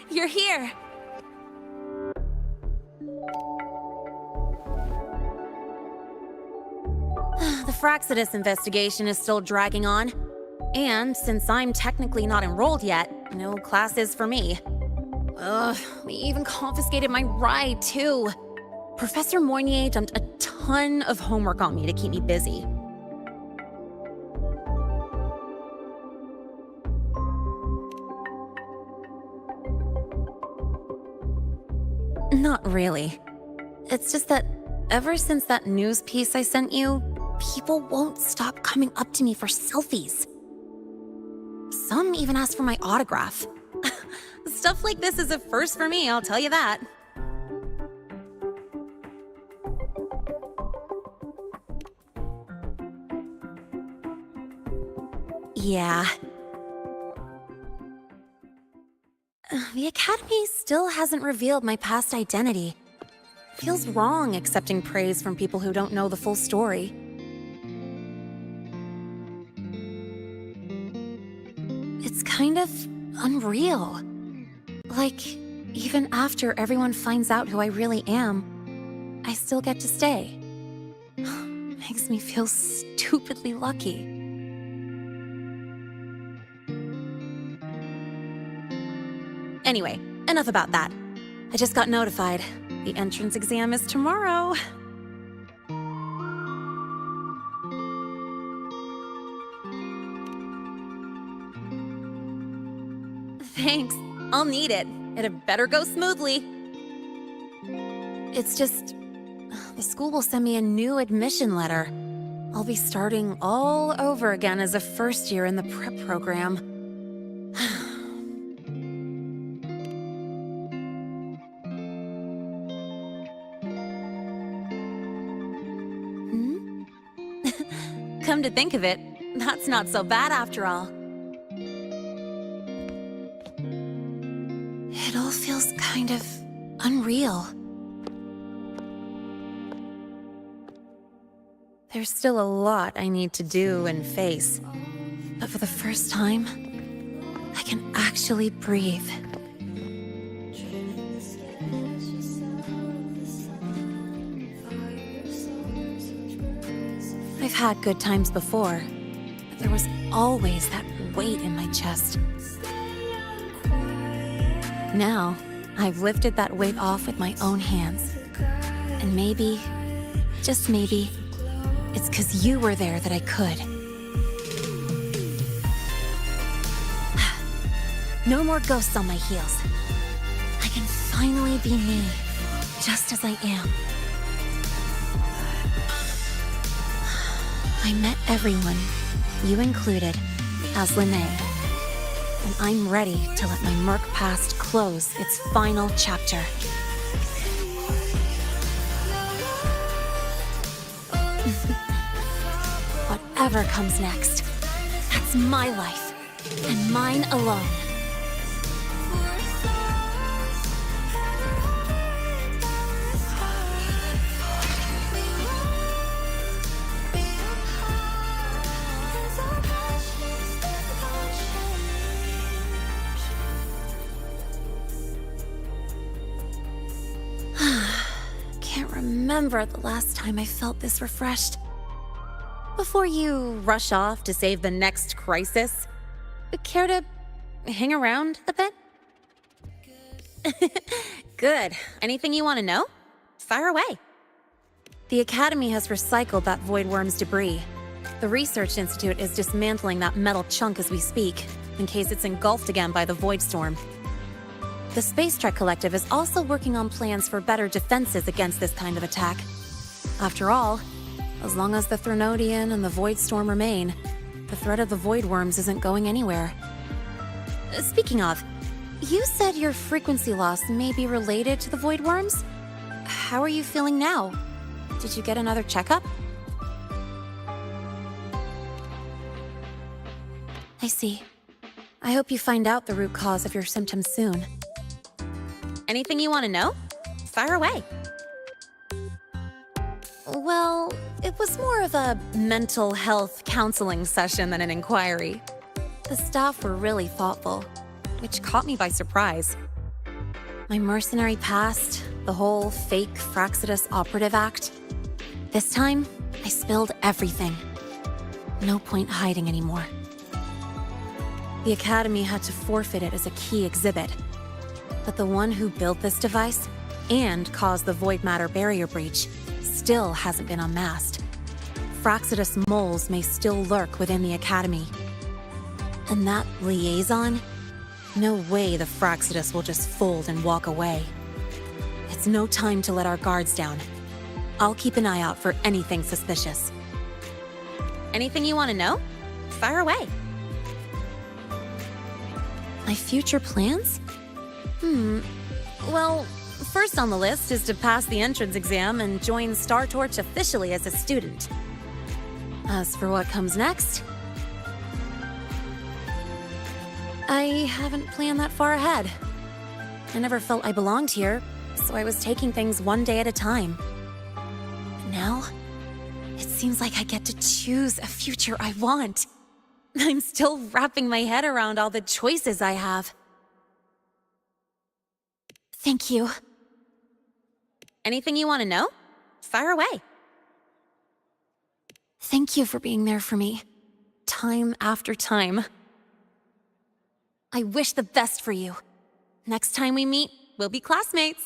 You're here. The Fraxidus investigation is still dragging on. And since I'm technically not enrolled yet, no classes for me. Ugh, we even confiscated my ride, too. Professor Mornye dumped a ton of homework on me to keep me busy. Not really. It's just that ever since that news piece I sent you, people won't stop coming up to me for selfies. Some even ask for my autograph. Stuff like this is a first for me, I'll tell you that. Yeah. The Academy still hasn't revealed my past identity. Feels wrong accepting praise from people who don't know the full story. It's kind of unreal. Like, even after everyone finds out who I really am, I still get to stay. Makes me feel stupidly lucky. Anyway, enough about that. I just got notified. The entrance exam is tomorrow. Thanks. I'll need it. It better go smoothly. It's just... the school will send me a new admission letter. I'll be starting all over again as a first year in the prep program. Come to think of it, that's not so bad after all. It all feels kind of unreal. There's still a lot I need to do and face, but for the first time, I can actually breathe. I've had good times before, but there was always that weight in my chest. Now, I've lifted that weight off with my own hands. And maybe, just maybe, it's 'cause you were there that I could. No more ghosts on my heels. I can finally be me, just as I am. I met everyone, you included, as Lynae. And I'm ready to let my Merc past close its final chapter. Whatever comes next, that's my life, and mine alone. Can't remember the last time I felt this refreshed. Before you rush off to save the next crisis, care to hang around a bit? Good. Anything you want to know? Fire away. The Academy has recycled that Void Worm's debris. The Research Institute is dismantling that metal chunk as we speak, in case it's engulfed again by the Void Storm. The Space Trek Collective is also working on plans for better defenses against this kind of attack. After all, as long as the Threnodian and the Void Storm remain, the threat of the Void Worms isn't going anywhere. Speaking of, you said your frequency loss may be related to the Void Worms? How are you feeling now? Did you get another checkup? I see. I hope you find out the root cause of your symptoms soon. Anything you want to know? Fire away. Well, it was more of a mental health counseling session than an inquiry. The staff were really thoughtful, which caught me by surprise. My mercenary past, the whole fake Fraxidus operative act. This time, I spilled everything. No point hiding anymore. The Academy had to forfeit it as a key exhibit. But the one who built this device, and caused the void matter barrier breach, still hasn't been unmasked. Fraxidus moles may still lurk within the Academy. And that liaison? No way the Fraxidus will just fold and walk away. It's no time to let our guards down. I'll keep an eye out for anything suspicious. Anything you want to know? Fire away. My future plans? Well, first on the list is to pass the entrance exam and join Star Torch officially as a student. As for what comes next, I haven't planned that far ahead. I never felt I belonged here, so I was taking things one day at a time. But now, it seems like I get to choose a future I want. I'm still wrapping my head around all the choices I have. Thank you. Anything you want to know? Fire away. Thank you for being there for me, time after time. I wish the best for you. Next time we meet, we'll be classmates.